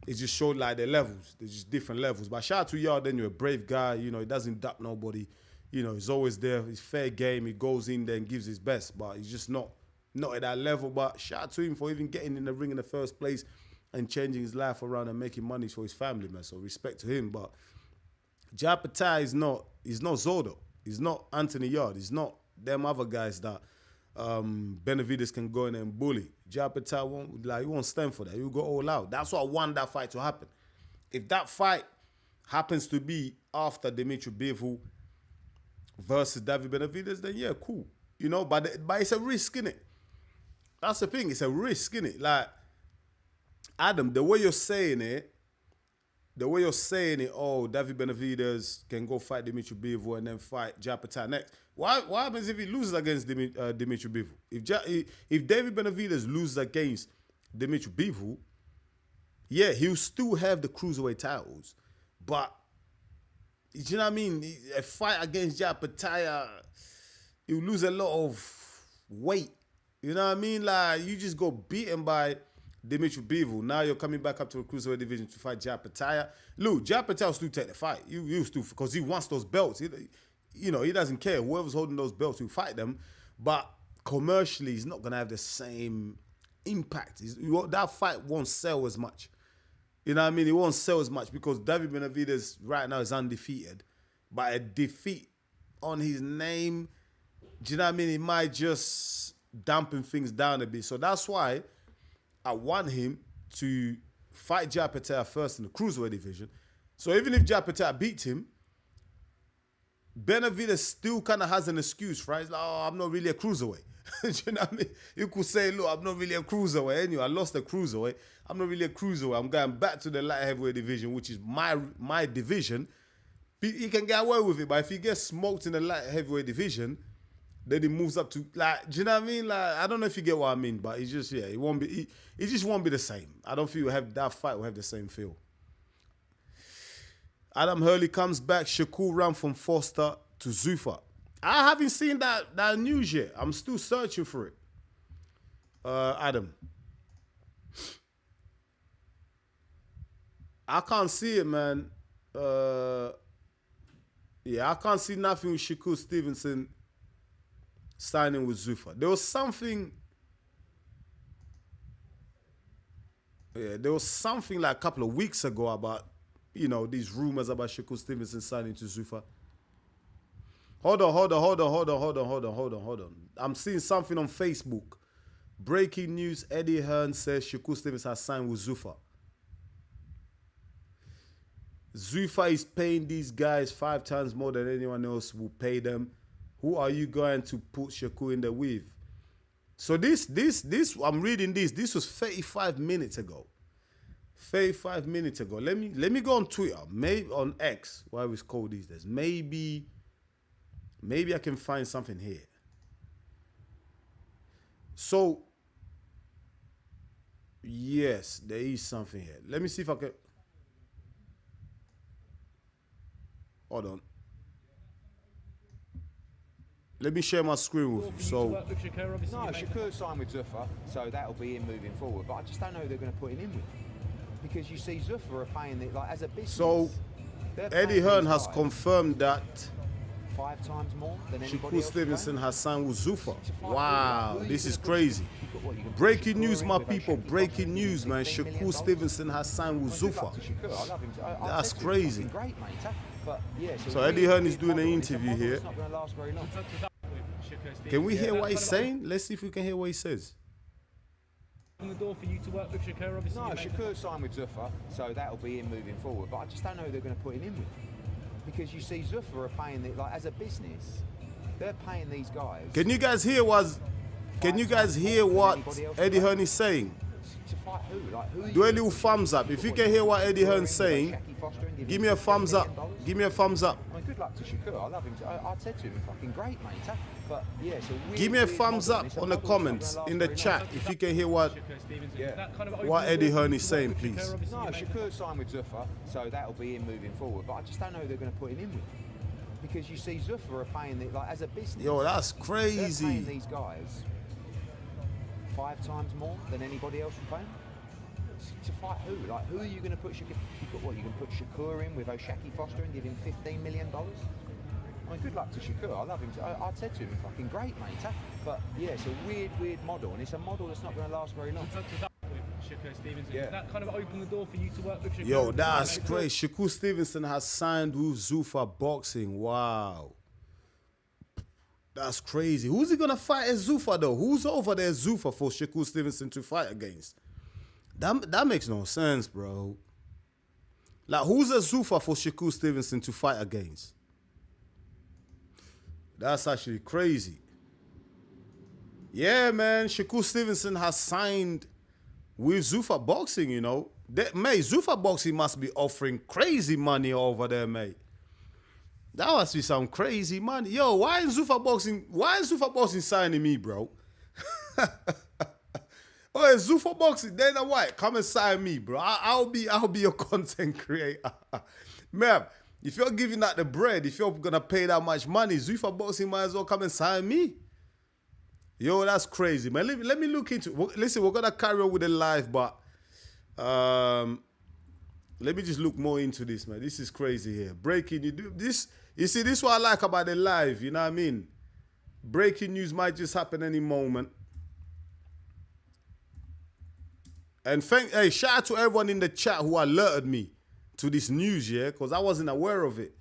It just showed like the levels. There's just different levels. But shout out to Yard, then you're a brave guy. He doesn't duck nobody. He's always there. He's fair game. He goes in there and gives his best. But he's just not at that level. But shout out to him for even getting in the ring in the first place and changing his life around and making money for his family, man. So respect to him. But Opetaia is not Zordo. He's not Anthony Yard. He's not them other guys that Benavidez can go in and bully. Opetaia he won't stand for that. He'll go all out. That's why I want that fight to happen. If that fight happens to be after Dmitry Bivol versus David Benavidez, then yeah, cool. But it's a risk, innit? That's the thing. It's a risk, innit? Like, Adam, the way you're saying it, oh, David Benavidez can go fight Dmitry Bivol and then fight Opetaia next. What happens if he loses against Dmitry Bivol? If David Benavidez loses against Dmitry Bivol, yeah, he'll still have the cruiserweight titles, but you know what I mean? A fight against Opetaia, he'll lose a lot of weight. You know what I mean? Like, you just got beaten by Dmitry Bivol. Now you're coming back up to the cruiserweight division to fight Opetaia. Look, Opetaia will still take the fight. You still, because he wants those belts. He doesn't care. Whoever's holding those belts, he'll fight them. But commercially, he's not going to have the same impact. That fight won't sell as much. You know what I mean? It won't sell as much because David Benavidez right now is undefeated. But a defeat on his name, do you know what I mean? It might just dampen things down a bit. So that's why I want him to fight Opetaia first in the cruiserweight division. So even if Opetaia beats him, Benavidez still kind of has an excuse, right? He's like, oh, I'm not really a cruiserweight. Do you know what I mean? You could say, look, I'm not really a cruiserweight. Anyway, I lost the cruiserweight. I'm not really a cruiserweight. I'm going back to the light heavyweight division, which is my division. He can get away with it, but if he gets smoked in the light heavyweight division, then he moves up to, like, do you know what I mean? Like, I don't know if you get what I mean, but it's just, yeah, it just won't be the same. I don't feel that fight will have the same feel. Adam Hurley comes back. Shakur ran from Foster to Zuffa. I haven't seen that news yet. I'm still searching for it. Adam. I can't see it, man. Yeah, I can't see nothing with Shakur Stevenson signing with Zuffa. There was something. Yeah, there was something like a couple of weeks ago about, these rumors about Shakur Stevenson signing to Zuffa. Hold on. I'm seeing something on Facebook. Breaking news, Eddie Hearn says Shakur Stevenson has signed with Zuffa. Zuffa is paying these guys 5 times more than anyone else will pay them. Who are you going to put Shakur in the with? So this, I'm reading this. This was 35 minutes ago. 35 minutes ago. Let me go on Twitter, maybe on X, whatever it's called these days. Maybe I can find something here. So, yes, there is something here. Let me see if I can. Hold on. Let me share my screen with you. So, no, Shakur signed with Zuffa, so that'll be him moving forward. But I just don't know who they're going to put him in with, because you see Zuffa are paying it like as a business. So, Eddie Hearn has confirmed that 5 times more than anybody Shakur else. Stevenson has signed with Zuffa. Wow, this is crazy. Breaking news, my people. Breaking news, man. Shakur Stevenson has signed with Zuffa. That's crazy. So Eddie Hearn is doing an interview here. Can we hear what he's saying? Let's see if we can hear what he says. The door for you to work with Shakur, obviously. No, Shakur signed with Zuffa, so that'll be him moving forward. But I just don't know who they're going to put him in with, because you see Zuffa are paying it like as a business. They're paying these guys. Can you guys hear what Eddie Hearn is saying? To fight who? Like, who do a little thumbs up. If you can hear what Eddie Hearn's saying, give me a thumbs up. Give me a thumbs up. I mean, good luck to Shakur. I love him. I said to him, fucking great, mate. But yeah, so give me a thumbs up on the comments in the chat if you can hear what Eddie Hearn is saying, please. No, Shakur signed with Zuffa, so that'll be him moving forward. But I just don't know who they're going to put him in with, because you see Zuffa are paying it like as a business. Yo, that's crazy. They're paying these guys 5 times more than anybody else will pay them. To fight who? Like, who are you going to put Shakur? You can put Shakur in with O'Shaki Foster and give him $15 million? I mean, good luck to Shakur. I love him. I said to him, fucking great, mate. But yeah, it's a weird model, and it's a model that's not going to last very long. Shakur Stevenson, yeah. That kind of opened the door for you to work with Shakur? Yo, that's great. Shakur Stevenson has signed with Zuffa Boxing. Wow. That's crazy. Who's he going to fight at Zuffa, though? Who's over there at Zuffa for Shakur Stevenson to fight against? That makes no sense, bro. Like, who's at Zuffa for Shakur Stevenson to fight against? That's actually crazy. Yeah, man. Shakur Stevenson has signed with Zuffa Boxing, you know. Mate, Zuffa Boxing must be offering crazy money over there, mate. That must be some crazy money. Yo, why is Zuffa Boxing signing me, bro? Oh, it's Zuffa Boxing. Dana White, come and sign me, bro. I'll be your content creator. Man, if you're giving out the bread, if you're gonna pay that much money, Zuffa Boxing might as well come and sign me. Yo, that's crazy, man. Let me look into it. Listen, we're gonna carry on with the live, but let me just look more into this, man. This is crazy here. Breaking, you see, this is what I like about the live, you know what I mean? Breaking news might just happen any moment. And shout out to everyone in the chat who alerted me to this news, yeah, because I wasn't aware of it.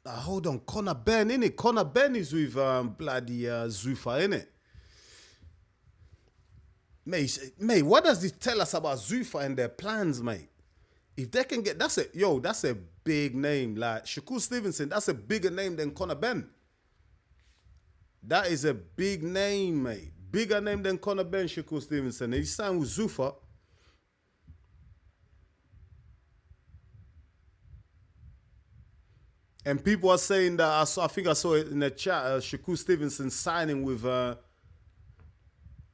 Hold on, Conor Benn, innit? Conor Benn is with bloody Zuffa, innit? Mate, what does this tell us about Zuffa and their plans, mate? If they can get, that's a big name. Like Shakur Stevenson, that's a bigger name than Conor Benn. That is a big name, mate. Bigger name than Conor Benn, Shakur Stevenson. He signed with Zuffa. And people are saying that, I think I saw it in the chat, Shakur Stevenson signing with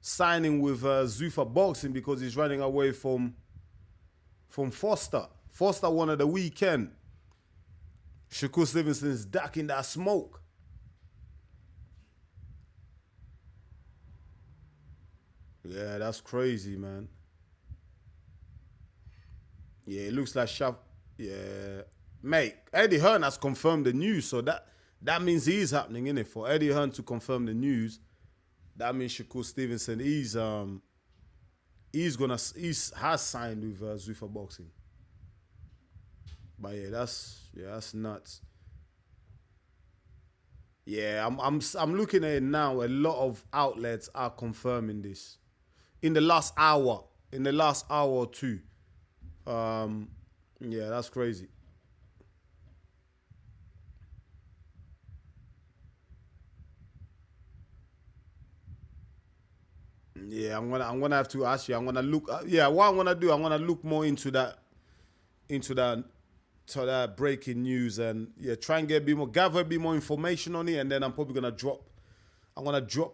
Zuffa Boxing because he's running away from Foster. Foster wanted the weekend. Shakur Stevenson is ducking that smoke. Yeah, that's crazy, man. Yeah, it looks like yeah. Mate, Eddie Hearn has confirmed the news, so that means he is happening, innit? For Eddie Hearn to confirm the news, that means Shakur Stevenson has signed with Zuffa Boxing. But yeah, that's nuts. Yeah, I'm looking at it now. A lot of outlets are confirming this. In the last hour or two. Yeah, that's crazy. Yeah, I'm gonna have to ask you. I'm gonna look. Yeah, what I'm gonna do, I'm gonna look more into that breaking news, and yeah, try and gather a bit more information on it, and then I'm probably gonna drop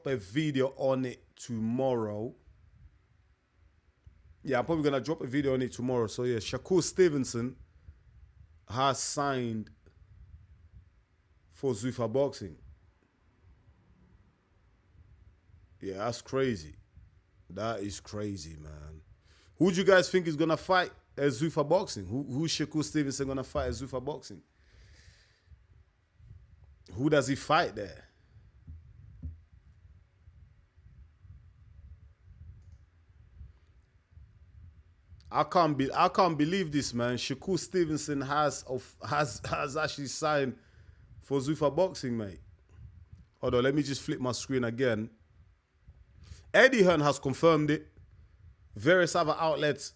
a video on it tomorrow. Yeah, I'm probably gonna drop a video on it tomorrow. So yeah, Shakur Stevenson has signed for Zuffa Boxing. Yeah, that's crazy. That is crazy, man. Who do you guys think is gonna fight at Zuffa Boxing? Who's Shakur Stevenson gonna fight at Zuffa Boxing? Who does he fight there? I can't believe this, man. Shakur Stevenson has actually signed for Zuffa Boxing, mate. Hold on, let me just flip my screen again. Eddie Hearn has confirmed it. Various other outlets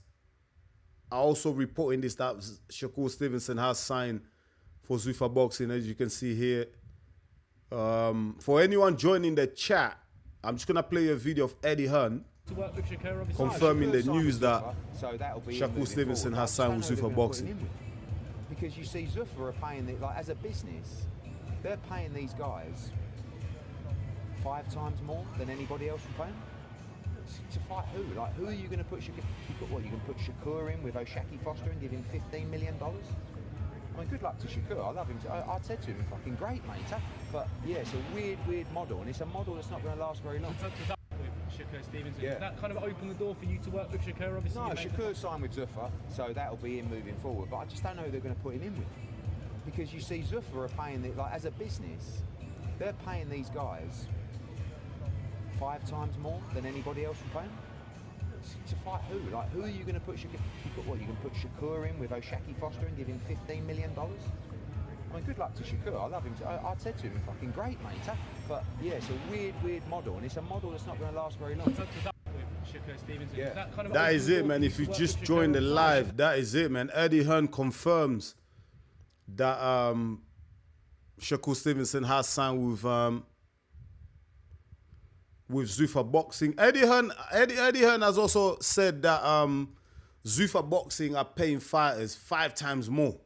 are also reporting this, that Shakur Stevenson has signed for Zuffa Boxing, as you can see here. For anyone joining the chat, I'm just going to play a video of Eddie Hearn confirming the news that Shakur Stevenson has signed with Zuffa Boxing. Because you see, Zuffa are paying, like, as a business, they're paying these guys 5 times more than anybody else will pay them. To fight who? Like, who are you going to put? You can put Shakur in with Oshaki Foster and give him $15 million? I mean, good luck to Shakur. I love him. I said to him, fucking great, mate. But yeah, it's a weird model, and it's a model that's not going to last very long. Shakur Stevenson. Yeah. Does that kind of open the door for you to work with Shakur? Obviously, no, Shakur signed with Zuffa, so that'll be him moving forward. But I just don't know who they're going to put him in with. Because you see, Zuffa are paying, like, as a business, they're paying these guys 5 times more than anybody else will pay them. To fight who? Like, who are you going to put? You can put Shakur in with Oshaki Foster and give him $15 million? I mean, good luck to Shakur. I love him. I said to him, fucking great, mate. But yeah, it's a weird model, and it's a model that's not going to last very long. Shakur Stevenson. Yeah. That is it, man. If you just joined the live, that is it, man. Eddie Hearn confirms that Shakur Stevenson has signed with Zuffa Boxing. Eddie Hearn has also said that Zuffa Boxing are paying fighters 5 times more.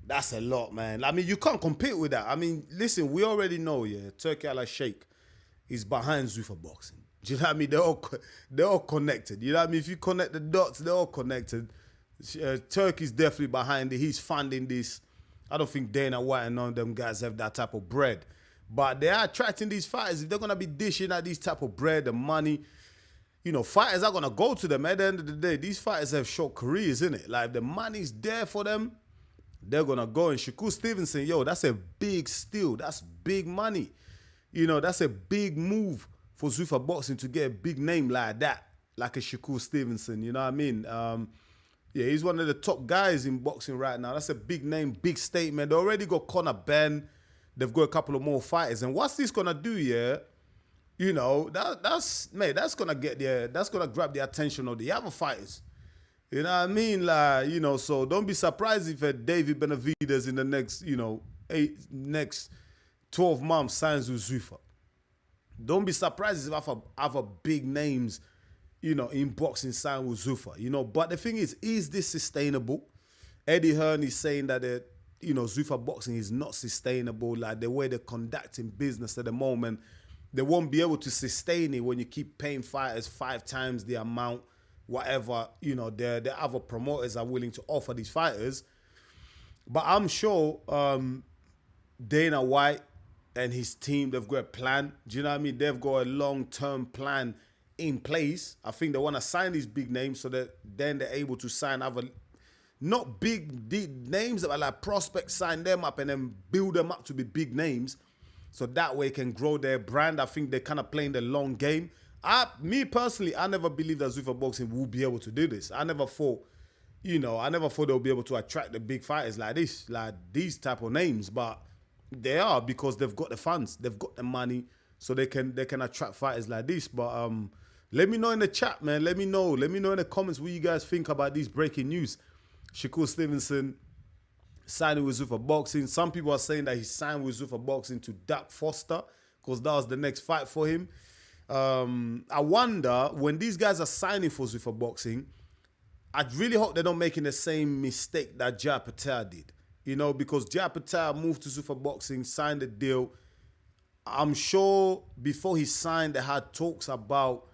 That's a lot, man. I mean, you can't compete with that. I mean, listen, we already know, yeah, Turkey Al Sheikh is behind Zuffa Boxing. Do you know what I mean? They're all connected. You know what I mean? If you connect the dots, they're all connected. Turkey's definitely behind it. He's funding this. I don't think Dana White and none of them guys have that type of bread. But they are attracting these fighters. If they're going to be dishing out these type of bread and money, you know, fighters are going to go to them. At the end of the day, these fighters have short careers, isn't it? Like, if the money's there for them, they're going to go. And Shakur Stevenson, yo, that's a big steal. That's big money. You know, that's a big move for Zuffa Boxing to get a big name like that, like a Shakur Stevenson, you know what I mean? Yeah, he's one of the top guys in boxing right now. That's a big name, big statement. They already got Conor Ben. They've got a couple of more fighters. And what's this going to do, yeah? You know, that's going to grab the attention of the other fighters. You know what I mean? Like, you know, so don't be surprised if David Benavidez in the next, you know, next 12 months signs with Zuffa. Don't be surprised if other big names, you know, in boxing sign with Zuffa, you know. But the thing is this sustainable? Eddie Hearn is saying that, you know, Zuffa Boxing is not sustainable. Like, the way they're conducting business at the moment, they won't be able to sustain it when you keep paying fighters 5 times the amount, whatever, you know, the other promoters are willing to offer these fighters. But I'm sure Dana White and his team, they've got a plan. Do you know what I mean? They've got a long-term plan in place. I think they want to sign these big names so that then they're able to sign other, not big names, but like prospects, sign them up and then build them up to be big names. So that way can grow their brand. I think they're kind of playing the long game. Me personally, I never believed that Zuffa Boxing will be able to do this. I never thought they'll be able to attract the big fighters like this, like these type of names. But they are, because they've got the funds, they've got the money, so they can attract fighters like this. But let me know in the chat, man. Let me know in the comments what you guys think about these breaking news. Shakur Stevenson signing with Zuffa Boxing. Some people are saying that he signed with Zuffa Boxing to duck Foster because that was the next fight for him. I wonder, when these guys are signing for Zuffa Boxing, I really hope they're not making the same mistake that Jai Opetaia did. You know, because Jai Opetaia moved to Zuffa Boxing, signed the deal. I'm sure before he signed, they had talks about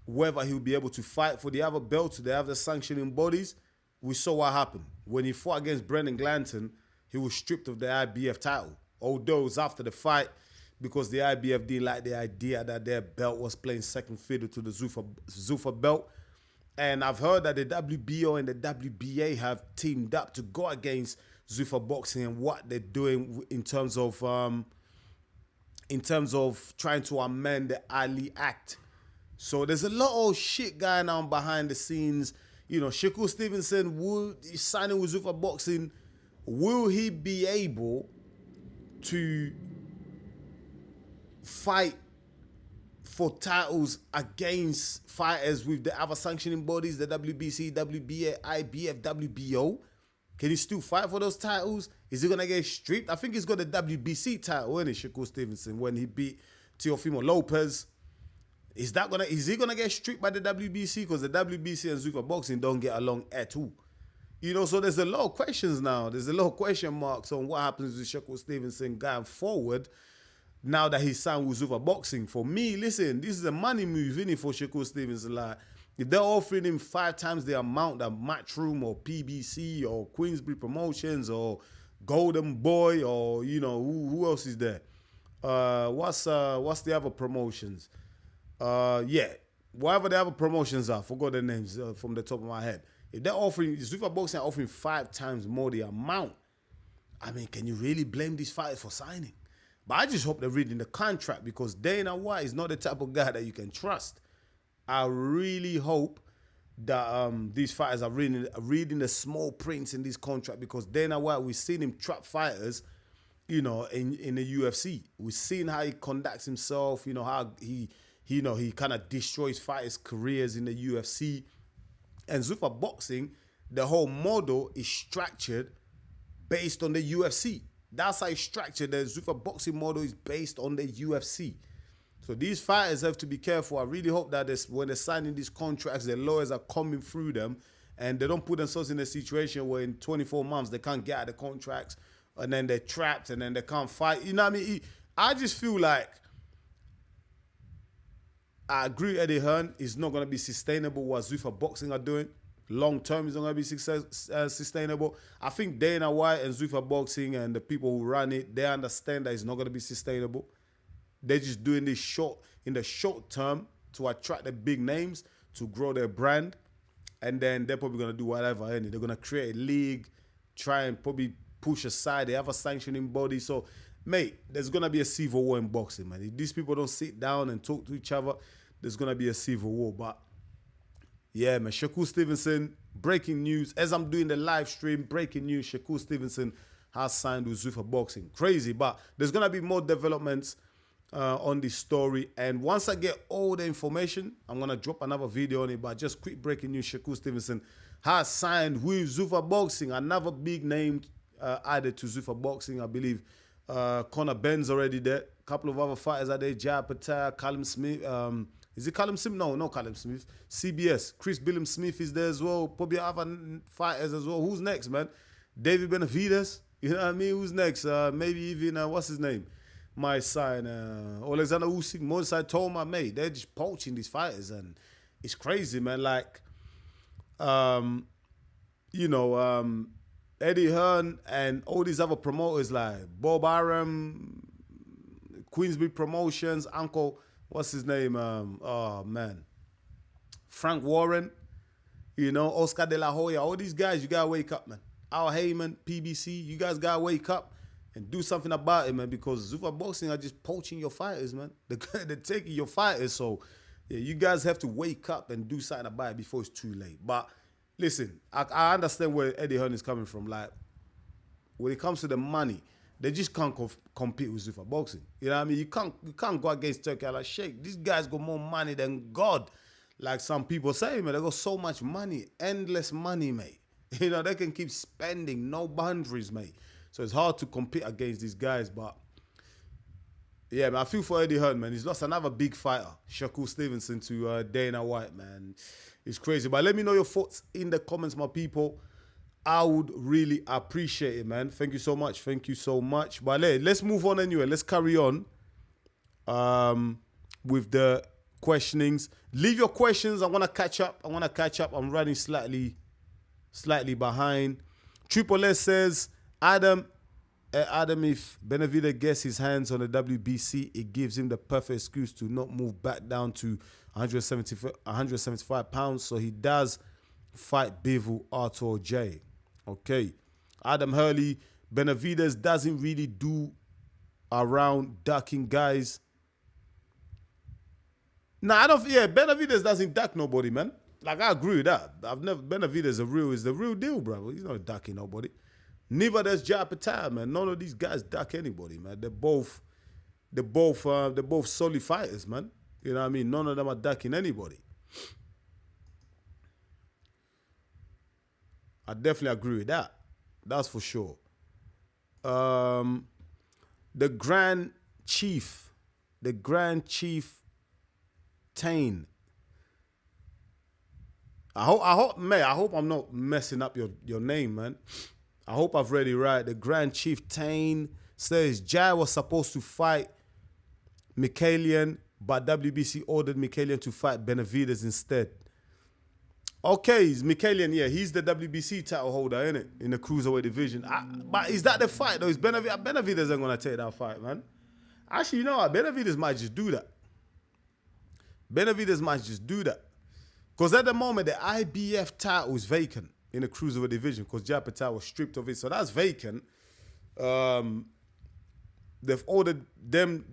whether he'll be able to fight for the other belts, the other sanctioning bodies. We saw what happened. When he fought against Brendan Glanton, he was stripped of the IBF title. Although it was after the fight, because the IBF didn't like the idea that their belt was playing second fiddle to the Zuffa belt. And I've heard that the WBO and the WBA have teamed up to go against Zuffa Boxing and what they're doing in terms of trying to amend the Ali Act. So there's a lot of shit going on behind the scenes. You know, Shakur Stevenson, signing with Zuffa Boxing, will he be able to fight for titles against fighters with the other sanctioning bodies, the WBC, WBA, IBF, WBO? Can he still fight for those titles? Is he going to get stripped? I think he's got the WBC title, isn't it, Shakur Stevenson, when he beat Teofimo Lopez. Is he going to get stripped by the WBC? Because the WBC and Zuffa Boxing don't get along at all. You know, so there's a lot of questions now. There's a lot of question marks on what happens with Shakur Stevenson going forward now that he's signed with Zuffa Boxing. For me, listen, this is a money move, isn't it, for Shakur Stevenson? Like, if they're offering him 5 times the amount that Matchroom or PBC or Queensbury Promotions or Golden Boy or, you know, who else is there? What's the other promotions? Whatever the other promotions are, forgot the names from the top of my head. If they're offering, Zuffa Boxing are offering 5 times more the amount, I mean, can you really blame these fighters for signing? But I just hope they're reading the contract, because Dana White is not the type of guy that you can trust. I really hope that these fighters are reading the small prints in this contract, because Dana White, we've seen him trap fighters, you know, in the UFC. We've seen how he conducts himself, you know, how he kind of destroys fighters' careers in the UFC. And Zuffa Boxing, the whole model is structured based on the UFC. That's how it's structured. The Zuffa Boxing model is based on the UFC. So these fighters have to be careful. I really hope that when they're signing these contracts, their lawyers are combing through them and they don't put themselves in a situation where in 24 months they can't get out of the contracts, and then they're trapped, and then they can't fight. You know what I mean? I just feel like I agree with Eddie Hearn. It's not going to be sustainable what Zuffa Boxing are doing. Long term, it's not going to be sustainable. I think Dana White and Zuffa Boxing and the people who run it, they understand that it's not going to be sustainable. They're just doing this in the short term to attract the big names, to grow their brand, and then they're probably going to do whatever. They're going to create a league, try and probably push aside. They have a sanctioning body. So, mate, there's going to be a civil war in boxing, man. If these people don't sit down and talk to each other, there's going to be a civil war. But, yeah, man, Shakur Stevenson, breaking news. As I'm doing the live stream, breaking news, Shakur Stevenson has signed with Zuffa Boxing. Crazy, but there's going to be more developments on this story. And once I get all the information, I'm going to drop another video on it. But just quick breaking news, Shakur Stevenson has signed with Zuffa Boxing. Another big name added to Zuffa Boxing. I believe Conor Ben's already there. A couple of other fighters are there. Jai Opetaia, Callum Smith. Is it Callum Smith? No, not Callum Smith. CBS. Chris Billam Smith is there as well. Probably other fighters as well. Who's next, man? David Benavidez. You know what I mean? Who's next? Maybe even, what's his name? My son, Alexander Usyk, Mordecai Toma, mate. They're just poaching these fighters, and it's crazy, man. Like, Eddie Hearn and all these other promoters like Bob Arum, Queensbury Promotions, Uncle, what's his name? Frank Warren, Oscar De La Hoya, all these guys, you gotta wake up, man. Al Heyman, PBC, you guys gotta wake up and do something about it, man, because Zuffa Boxing are just poaching your fighters, man. They're taking your fighters, so yeah, you guys have to wake up and do something about it before it's too late. But listen, I understand where Eddie Hearn is coming from. Like, when it comes to the money, they just can't compete with Zuffa Boxing. You know what I mean? You can't go against Turkey Al Sheikh. These guys got more money than God. Like some people say, man, they got so much money, endless money, mate. They can keep spending, no boundaries, mate. So it's hard to compete against these guys. But yeah, man, I feel for Eddie Hearn, man. He's lost another big fighter, Shakur Stevenson, to Dana White, man. It's crazy. But let me know your thoughts in the comments, my people. I would really appreciate it, man. Thank you so much. Thank you so much. But let's move on anyway. Let's carry on with the questionings. Leave your questions. I want to catch up. I'm running slightly behind. Triple S says, Adam, if Benavidez gets his hands on the WBC, it gives him the perfect excuse to not move back down to 175 pounds. So he does fight Bivol, Artur J. Okay. Adam Hurley, Benavidez doesn't really do around ducking guys. Benavidez doesn't duck nobody, man. Like, I agree with that. Benavidez is the real deal, bro. He's not ducking nobody. Neither does Jai Opetaia, man. None of these guys duck anybody, man. They're both solid fighters, man. You know what I mean? None of them are ducking anybody. I definitely agree with that. That's for sure. The Grand Chief Tane. I hope I'm not messing up your name, man. I hope I've read it right. The Grand Chief Tane says Jai was supposed to fight Mikhailian, but WBC ordered Mikhailian to fight Benavidez instead. Okay, it's Mikhailian, yeah. He's the WBC title holder, innit? In the cruiserweight division. But is that the fight, though? Is Benavidez ain't going to take that fight, man. Actually, you know what? Benavidez might just do that. Because at the moment, the IBF title is vacant in the cruiserweight division because Jai Opetaia was stripped of it. So that's vacant. They've ordered them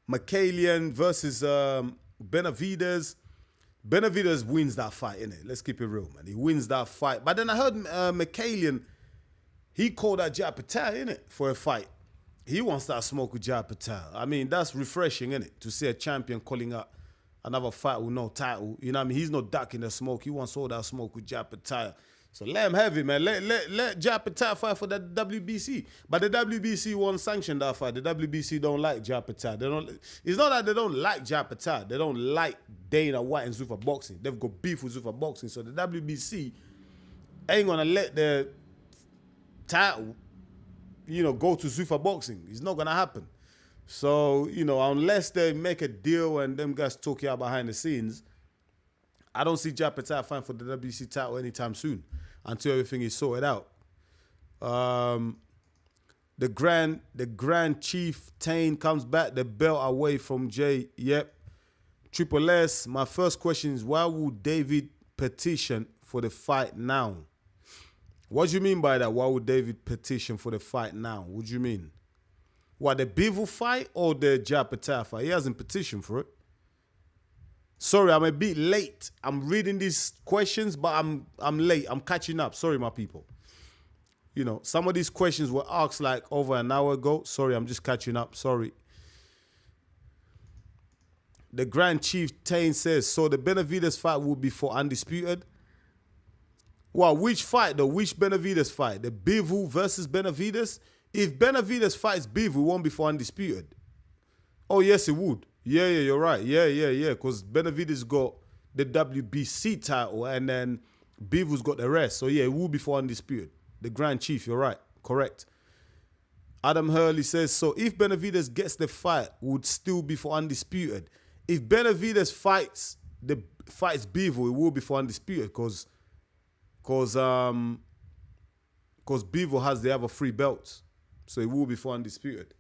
Mikhailian versus Benavidez. Benavidez wins that fight, innit? Let's keep it real, man. He wins that fight. But then I heard Mikhailian, he called out Jai Opetaia, innit, for a fight. He wants that smoke with Jai Opetaia. I mean, that's refreshing, innit, to see a champion calling out another fight with no title. You know what I mean? He's not ducking the smoke. He wants all that smoke with Jai Opetaia. So let him have it, man. Let Opetaia fight for the WBC. But the WBC won't sanction that fight. The WBC don't like Opetaia. They don't. It's not that they don't like Opetaia. They don't like Dana White and Zuffa Boxing. They've got beef with Zuffa Boxing. So the WBC ain't gonna let the title, go to Zuffa Boxing. It's not gonna happen. So, unless they make a deal and them guys talk out behind the scenes, I don't see Opetaia fighting for the WBC title anytime soon until everything is sorted out. The Grand Chief Tane comes back, the belt away from Jay. Yep. Triple S, my first question is, why would David petition for the fight now? What do you mean by that? Why would David petition for the fight now? What do you mean? What, the Bivol fight or the Opetaia fight? He hasn't petitioned for it. Sorry, I'm a bit late. I'm reading these questions, but I'm late. I'm catching up. Sorry, my people. Some of these questions were asked like over an hour ago. Sorry, I'm just catching up. Sorry. The Grand Chief Tane says, so the Benavidez fight will be for undisputed? Well, which fight though? Which Benavidez fight? The Bivol versus Benavidez? If Benavidez fights Bivol, it won't be for undisputed. Oh, yes, it would. Yeah, you're right. Yeah. Because Benavidez got the WBC title and then Bivol's got the rest. So, yeah, it will be for undisputed. The Grand Chief, you're right. Correct. Adam Hurley says, so if Benavidez gets the fight, would still be for undisputed. If Benavidez fights Bivol, it will be for undisputed because Bivol has the other 3 belts. So it will be for undisputed.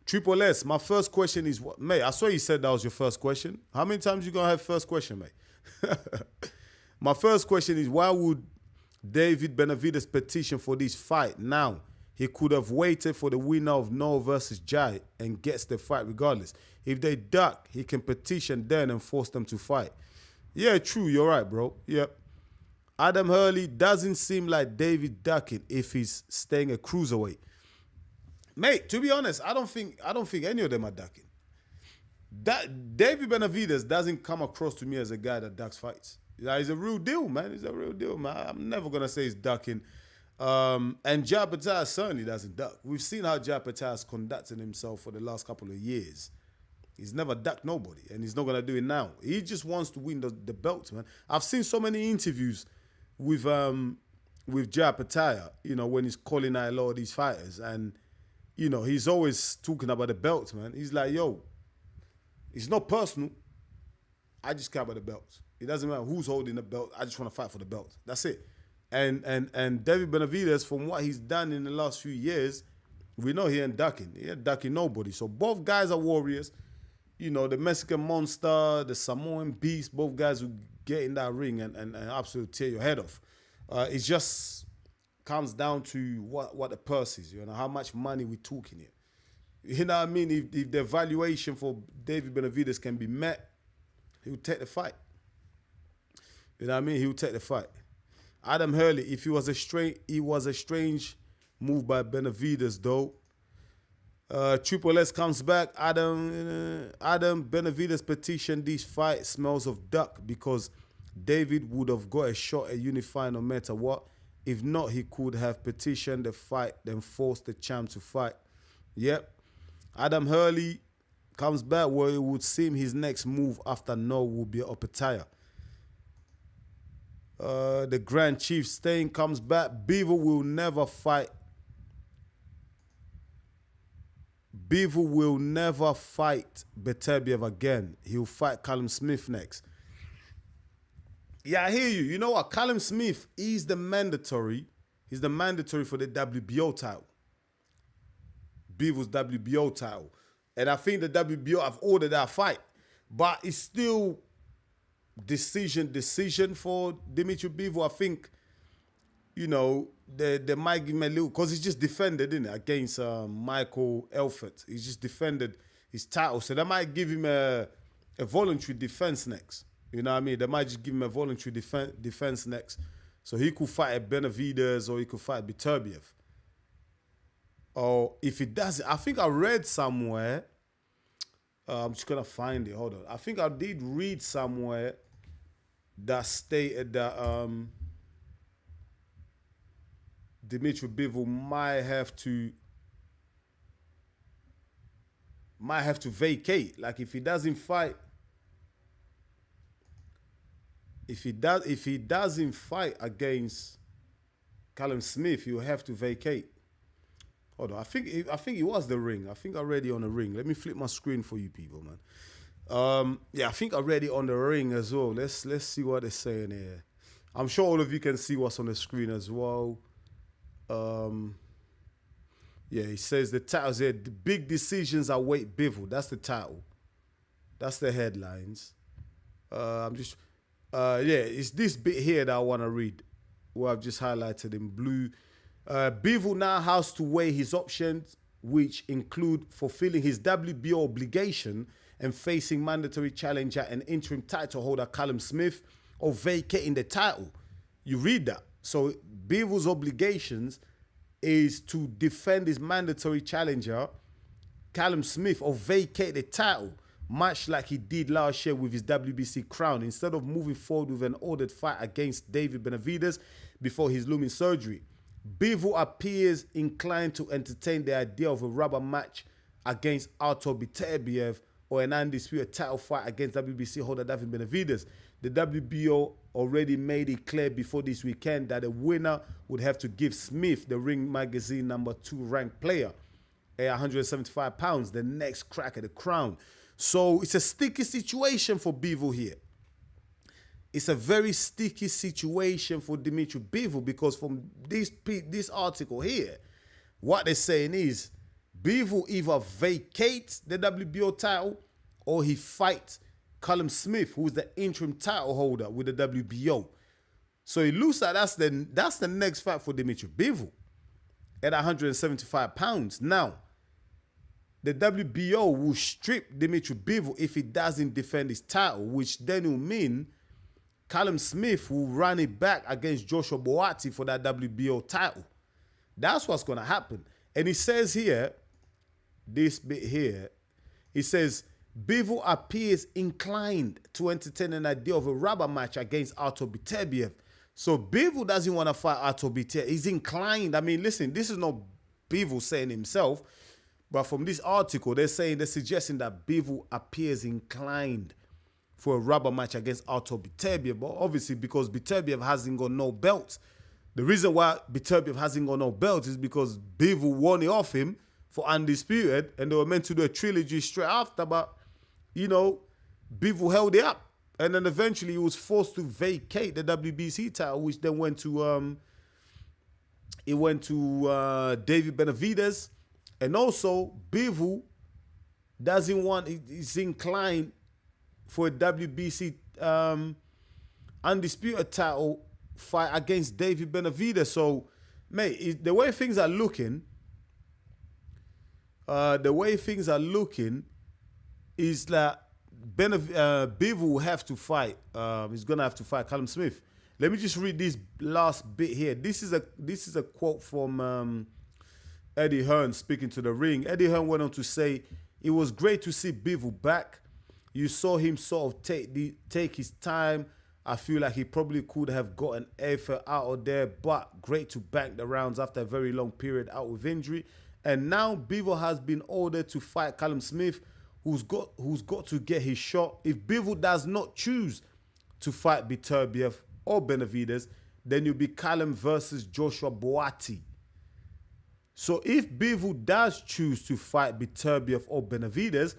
Triple S, my first question is, what, mate, I saw you said that was your first question. How many times you going to have first question, mate? My first question is, why would David Benavidez petition for this fight now? He could have waited for the winner of No versus Jai and gets the fight regardless. If they duck, he can petition then and force them to fight. Yeah, true, you're right, bro. Yep. Adam Hurley, doesn't seem like David ducking if he's staying a cruiserweight. Mate, to be honest, I don't think any of them are ducking. David Benavidez doesn't come across to me as a guy that ducks fights. He's a real deal, man. He's a real deal, man. I'm never gonna say he's ducking. And Opetaia certainly doesn't duck. We've seen how Opetaia has conducted himself for the last couple of years. He's never ducked nobody, and he's not gonna do it now. He just wants to win the belts, man. I've seen so many interviews with Opetaia, when he's calling out a lot of these fighters, and he's always talking about the belts, man. He's like, yo, it's not personal. I just care about the belts. It doesn't matter who's holding the belt. I just want to fight for the belt. That's it. And David Benavidez, from what he's done in the last few years, we know he ain't ducking. He ain't ducking nobody. So both guys are warriors. The Mexican Monster, the Samoan Beast, both guys who get in that ring and absolutely tear your head off. It just comes down to what the purse is, how much money we're talking here. You know what I mean? If the valuation for David Benavidez can be met, he'll take the fight. You know what I mean? He'll take the fight. Adam Hurley, if it was a strange move by Benavidez, though. Triple S comes back. Adam Benavidez petitioned this fight smells of duck because David would have got a shot at unifying no matter what. If not, he could have petitioned the fight, then forced the champ to fight. Yep. Adam Hurley comes back where it would seem his next move after No will be Opetaia. The Grand Chief Stain comes back. Bivol will never fight. Bivol will never fight Beterbiev again. He'll fight Callum Smith next. Yeah, I hear you. You know what? Callum Smith is the mandatory. He's the mandatory for the WBO title. Bivol's WBO title. And I think the WBO have ordered that fight. But it's still decision for Dmitry Bivol. I think, they might give him a little, because he's just defended, innit, against Michael Eifert. He's just defended his title. So they might give him a voluntary defense next. You know what I mean? They might just give him a voluntary defense next. So he could fight at Benavidez or he could fight Beterbiev. Or if he doesn't, I think I read somewhere, I'm just going to find it. Hold on. I think I did read somewhere that stated that Dmitry Bivol might have to vacate. Like if he doesn't fight, if he doesn't fight against Callum Smith, he'll have to vacate. Hold on, I think it was the ring. I think I read it on the ring. Let me flip my screen for you people, man. Yeah, I think I read it on the ring as well. Let's see what they're saying here. I'm sure all of you can see what's on the screen as well. Yeah, he says the title's here. The big decisions await Bivol. That's the title. That's the headlines. Yeah, it's this bit here that I want to read, where I've just highlighted in blue. Bivol now has to weigh his options, which include fulfilling his WBO obligation and facing mandatory challenger and interim title holder Callum Smith, or vacating the title. You read that. So Bivol's obligations is to defend his mandatory challenger, Callum Smith, or vacate the title, much like he did last year with his WBC crown, instead of moving forward with an ordered fight against David Benavidez before his looming surgery. Bivol appears inclined to entertain the idea of a rubber match against Artur Beterbiev or an undisputed title fight against WBC holder David Benavidez. The WBO already made it clear before this weekend that the winner would have to give Smith, the Ring Magazine #2 ranked player, at 175 pounds, the next crack at the crown. So it's a sticky situation for Bivol here. It's a very sticky situation for Dmitry Bivol, because from this article here, what they're saying is Bivol either vacates the WBO title or he fights Callum Smith, who's the interim title holder with the WBO. So it looks like that's the next fight for Dmitry Bivol at 175 pounds. Now, the WBO will strip Dmitry Bivol if he doesn't defend his title, which then will mean Callum Smith will run it back against Joshua Boati for that WBO title. That's what's going to happen. And he says here, this bit here, he says, Bivol appears inclined to entertain an idea of a rubber match against Artur Beterbiev. So Bivol doesn't want to fight Artur Beterbiev. He's inclined. I mean, listen, this is not Bivol saying himself, but from this article, they're suggesting that Bivol appears inclined for a rubber match against Artur Beterbiev. But obviously, because Beterbiev hasn't got no belt. The reason why Beterbiev hasn't got no belt is because Bivol won it off him for undisputed, and they were meant to do a trilogy straight after, but, you know, Bivol held it up. And then eventually he was forced to vacate the WBC title, which then went to David Benavidez. And also, Bivol doesn't want, he's inclined for a WBC undisputed title fight against David Benavidez. So, mate, the way things are looking, is that Bivol will have to fight. He's gonna have to fight Callum Smith. Let me just read this last bit here. This is a quote from Eddie Hearn speaking to The Ring. Eddie Hearn went on to say, "It was great to see Bivol back. You saw him sort of take his time. I feel like he probably could have got an effort out of there, but great to bank the rounds after a very long period out with injury. And now Bivol has been ordered to fight Callum Smith, who's got to get his shot. If Bivol does not choose to fight Beterbiev or Benavidez, then it'll be Callum versus Joshua Boati. So if Bivol does choose to fight Beterbiev or Benavidez,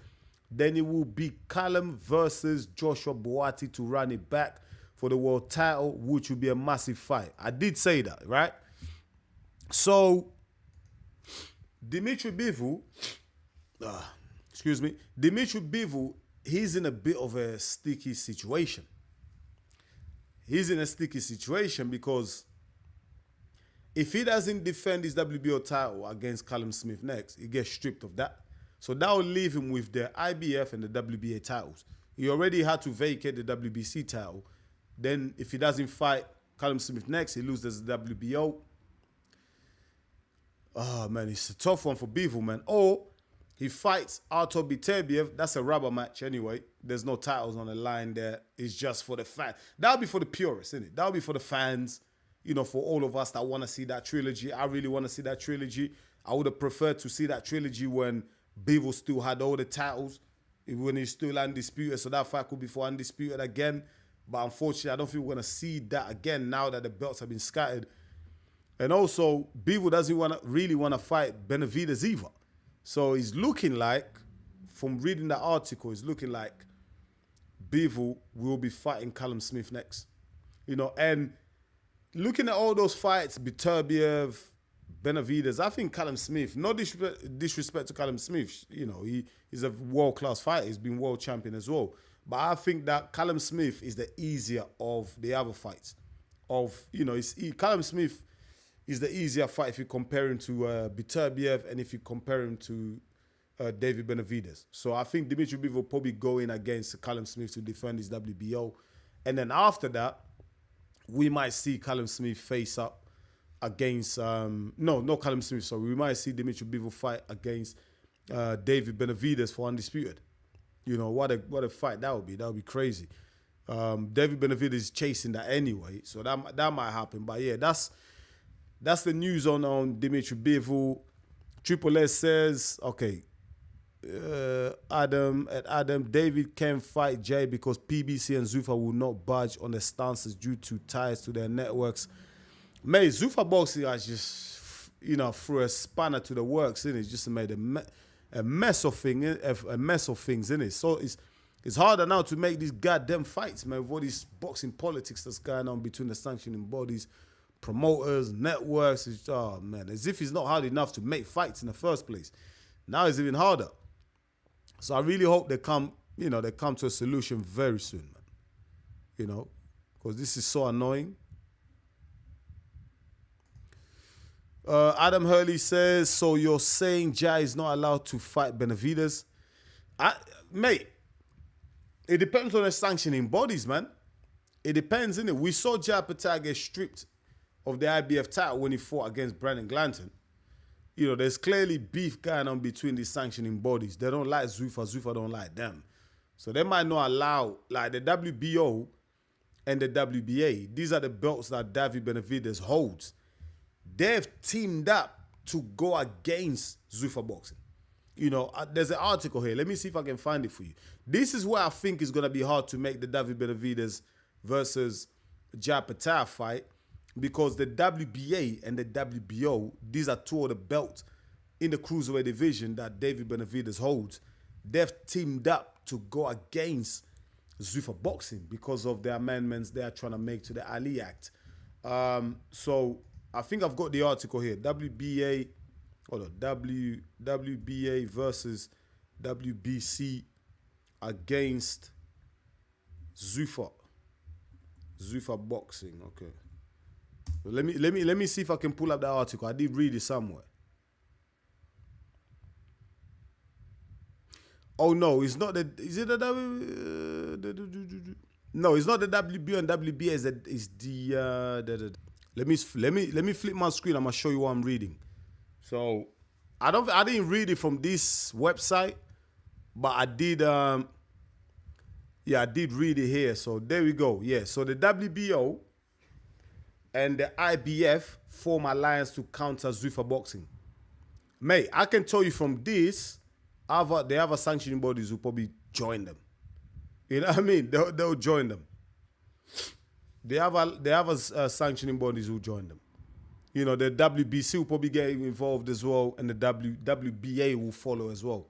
then it will be Callum versus Joshua Boati to run it back for the world title, which will be a massive fight." I did say that, right? So Dmitry Bivol, Dmitry Bivol, he's in a bit of a sticky situation. He's in a sticky situation because if he doesn't defend his WBO title against Callum Smith next, he gets stripped of that. So that will leave him with the IBF and the WBA titles. He already had to vacate the WBC title. Then if he doesn't fight Callum Smith next, he loses the WBO. Oh, man, it's a tough one for Bivol, man. Or he fights Artur Beterbiev. That's a rubber match anyway. There's no titles on the line there. It's just for the fans. That'll be for the purists, isn't it? That'll be for the fans. for all of us that want to see that trilogy. I really want to see that trilogy. I would have preferred to see that trilogy when Bivol still had all the titles, when he's still undisputed. So that fight could be for undisputed again. But unfortunately, I don't think we're going to see that again now that the belts have been scattered. And also, Bivol doesn't really want to fight Benavidez either. So it's looking like, from reading the article, it's looking like Bivol will be fighting Callum Smith next. And looking at all those fights, Beterbiev, Benavidez, I think Callum Smith, no disrespect to Callum Smith, he's a world-class fighter. He's been world champion as well. But I think that Callum Smith is the easier of the other fights. Callum Smith is the easier fight if you compare him to Beterbiev and if you compare him to David Benavidez. So I think Dmitry Bivol will probably go in against Callum Smith to defend his WBO. And then after that, we might see Callum Smith face up against, not Callum Smith, sorry. We might see Dmitry Bivol fight against David Benavidez for undisputed. What a fight that would be. That would be crazy. David Benavidez is chasing that anyway, so that might happen. But yeah, that's the news on Dmitry Bivol. Triple S says, okay, Adam, David can fight Jay because PBC and Zuffa will not budge on their stances due to ties to their networks. Mate, Zuffa Boxing has just, threw a spanner to the works, innit? It's just made a mess of things, innit? So it's harder now to make these goddamn fights, man, with all these boxing politics that's going on between the sanctioning bodies, promoters, networks. As if it's not hard enough to make fights in the first place. Now it's even harder. So I really hope they come to a solution very soon, man. Because this is so annoying. Adam Hurley says, so you're saying Jai is not allowed to fight Benavidez? Mate, it depends on the sanctioning bodies, man. It depends, innit? We saw Jai Opetaia get stripped of the IBF title when he fought against Brandon Glanton. There's clearly beef going on between these sanctioning bodies. They don't like Zuffa. Zuffa don't like them. So they might not allow, like the WBO and the WBA, these are the belts that David Benavidez holds. They've teamed up to go against Zuffa Boxing. There's an article here. Let me see if I can find it for you. This is where I think it's going to be hard to make the David Benavidez versus Jai Opetaia fight, because the WBA and the WBO, these are two of the belts in the cruiserweight division that David Benavidez holds. They've teamed up to go against Zuffa Boxing because of the amendments they are trying to make to the Ali Act. So I think I've got the article here. WBA versus WBC against Zuffa Boxing. Okay. Let me see if I can pull up that article. I did read it somewhere. Oh no, it's not the. Is it the No, it's not the WBO and WBA. It's the. Let me flip my screen. I'm gonna show you what I'm reading. So I didn't read it from this website, but I did. I did read it here. So there we go. Yeah. So the WBO and the IBF form alliance to counter Zuffa Boxing. Mate, I can tell you from this, the other sanctioning bodies will probably join them. You know what I mean? They'll join them. The other sanctioning bodies will join them. The WBC will probably get involved as well, and the WBA will follow as well.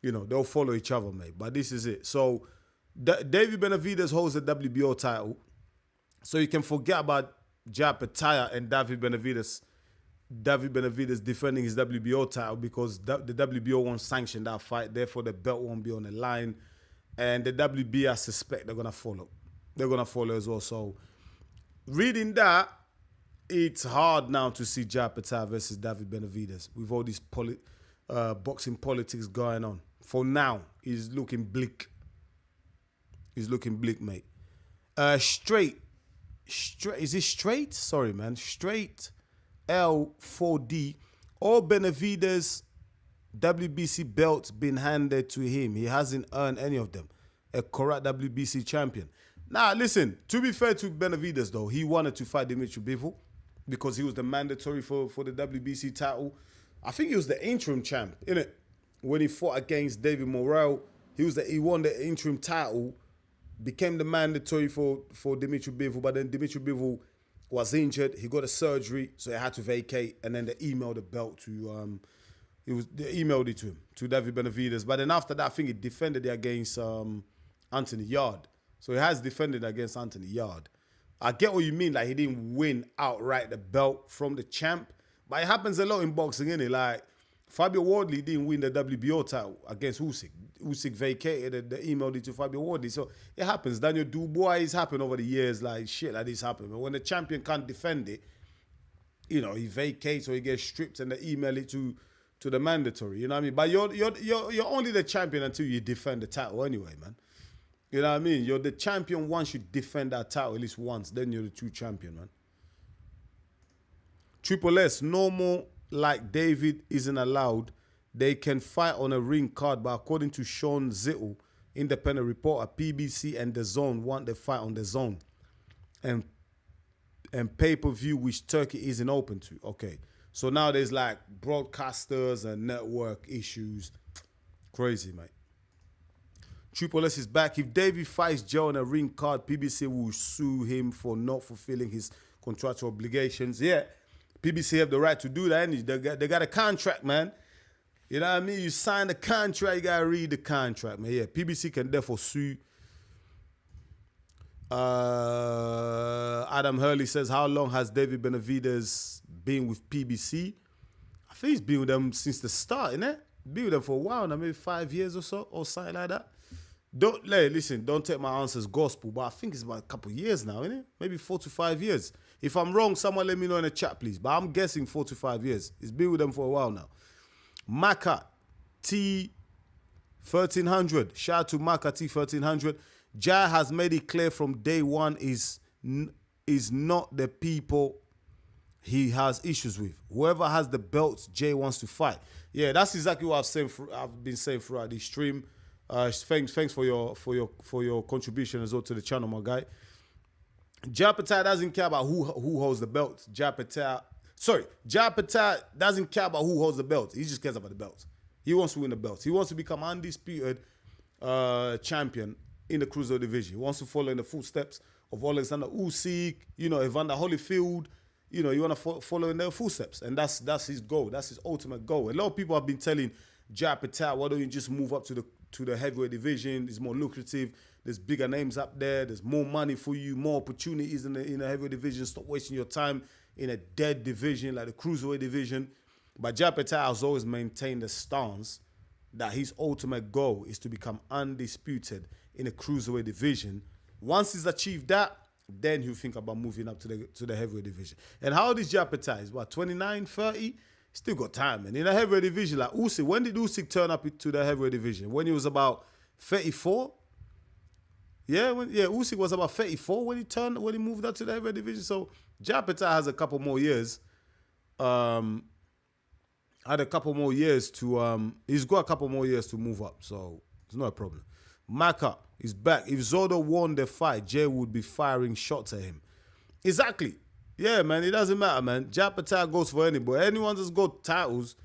They'll follow each other, mate. But this is it. So David Benavidez holds the WBO title. So you can forget about Jai Opetaia and David Benavidez defending his WBO title, because the WBO won't sanction that fight. Therefore, the belt won't be on the line. And the WBA, I suspect they're going to follow. They're going to follow as well. So reading that, it's hard now to see Jai Opetaia versus David Benavidez with all these boxing politics going on. For now, he's looking bleak. He's looking bleak, mate. Straight. Is it straight? Sorry, man. Straight L4D. All Benavidez WBC belts been handed to him. He hasn't earned any of them. A correct WBC champion. Nah, listen, to be fair to Benavidez, though, he wanted to fight Dmitry Bivol because he was the mandatory for the WBC title. I think he was the interim champ, innit? When he fought against David Morrell, he won the interim title, became the mandatory for Dmitry Bivol, but then Dmitry Bivol was injured. He got a surgery, so he had to vacate, and then they emailed the belt to they emailed it to him, to David Benavidez. But then after that, I think he defended it against Anthony Yard. So he has defended against Anthony Yard. I get what you mean, like he didn't win outright the belt from the champ, but it happens a lot in boxing, innit? Like Fabio Wardley didn't win the WBO title against Usyk. Usyk vacated and they emailed it to Fabio Wardley. So it happens. Daniel Dubois, it's happened over the years, like shit like this happened. But when the champion can't defend it, you know, he vacates or he gets stripped and they email it to the mandatory, you know what I mean? But you're only the champion until you defend the title anyway, man. You know what I mean? You're the champion once you defend that title at least once. Then you're the true champion, man. Triple S, normal like David isn't allowed. They can fight on a ring card, but according to Sean Zittel, independent reporter, PBC and The Zone want the fight on The Zone. And pay-per-view, which Turkey isn't open to. Okay. So now there's like broadcasters and network issues. Crazy, mate. Triple S is back. If David fights Joe on a ring card, PBC will sue him for not fulfilling his contractual obligations. Yeah, PBC have the right to do that. And they got a contract, man. You know what I mean? You sign the contract, you got to read the contract, man. Yeah, PBC can therefore sue. Adam Hurley says, how long has David Benavidez been with PBC? I think he's been with them since the start, innit? Been with them for a while now, maybe 5 years or so, or something like that. Listen, don't take my answers gospel, but I think it's about a couple of years now, innit? Maybe 4 to 5 years. If I'm wrong, someone let me know in the chat, please. But I'm guessing 4 to 5 years. He's been with them for a while now. Maka T1300. Shout out to Maka T1300. Jai has made it clear from day one is not the people he has issues with. Whoever has the belts, Jay wants to fight. Yeah, that's exactly what I've been saying throughout this stream. Thanks for your contribution as well to the channel, my guy. Jai Opetaia doesn't care about who holds the belts. Jai Opetaia doesn't care about who holds the belts. He just cares about the belts. He wants to win the belts. He wants to become undisputed champion in the cruiserweight division. He wants to follow in the footsteps of Alexander Usyk, Evander Holyfield. You want to follow in their footsteps. And that's his goal. That's his ultimate goal. A lot of people have been telling Jai Opetaia, why don't you just move up to the heavyweight division? It's more lucrative. There's bigger names up there. There's more money for you, more opportunities in the heavyweight division. Stop wasting your time in a dead division like the cruiserweight division. But Jai Opetaia has always maintained the stance that his ultimate goal is to become undisputed in a cruiserweight division. Once he's achieved that, then he'll think about moving up to the heavyweight division. And how old is Jai Opetaia? He's about 29, 30? Still got time, man. In a heavyweight division, like Usyk, when did Usyk turn up to the heavyweight division? When he was about 34? Yeah, Usyk was about 34 when he moved up to the heavyweight division. So Jai Opetaia has a couple more years. He's got a couple more years to move up, so it's not a problem. Maka is back. If Zodo won the fight, Jay would be firing shots at him. Exactly. Yeah, man, it doesn't matter, man. Jai Opetaia goes for anybody. Anyone that's got titles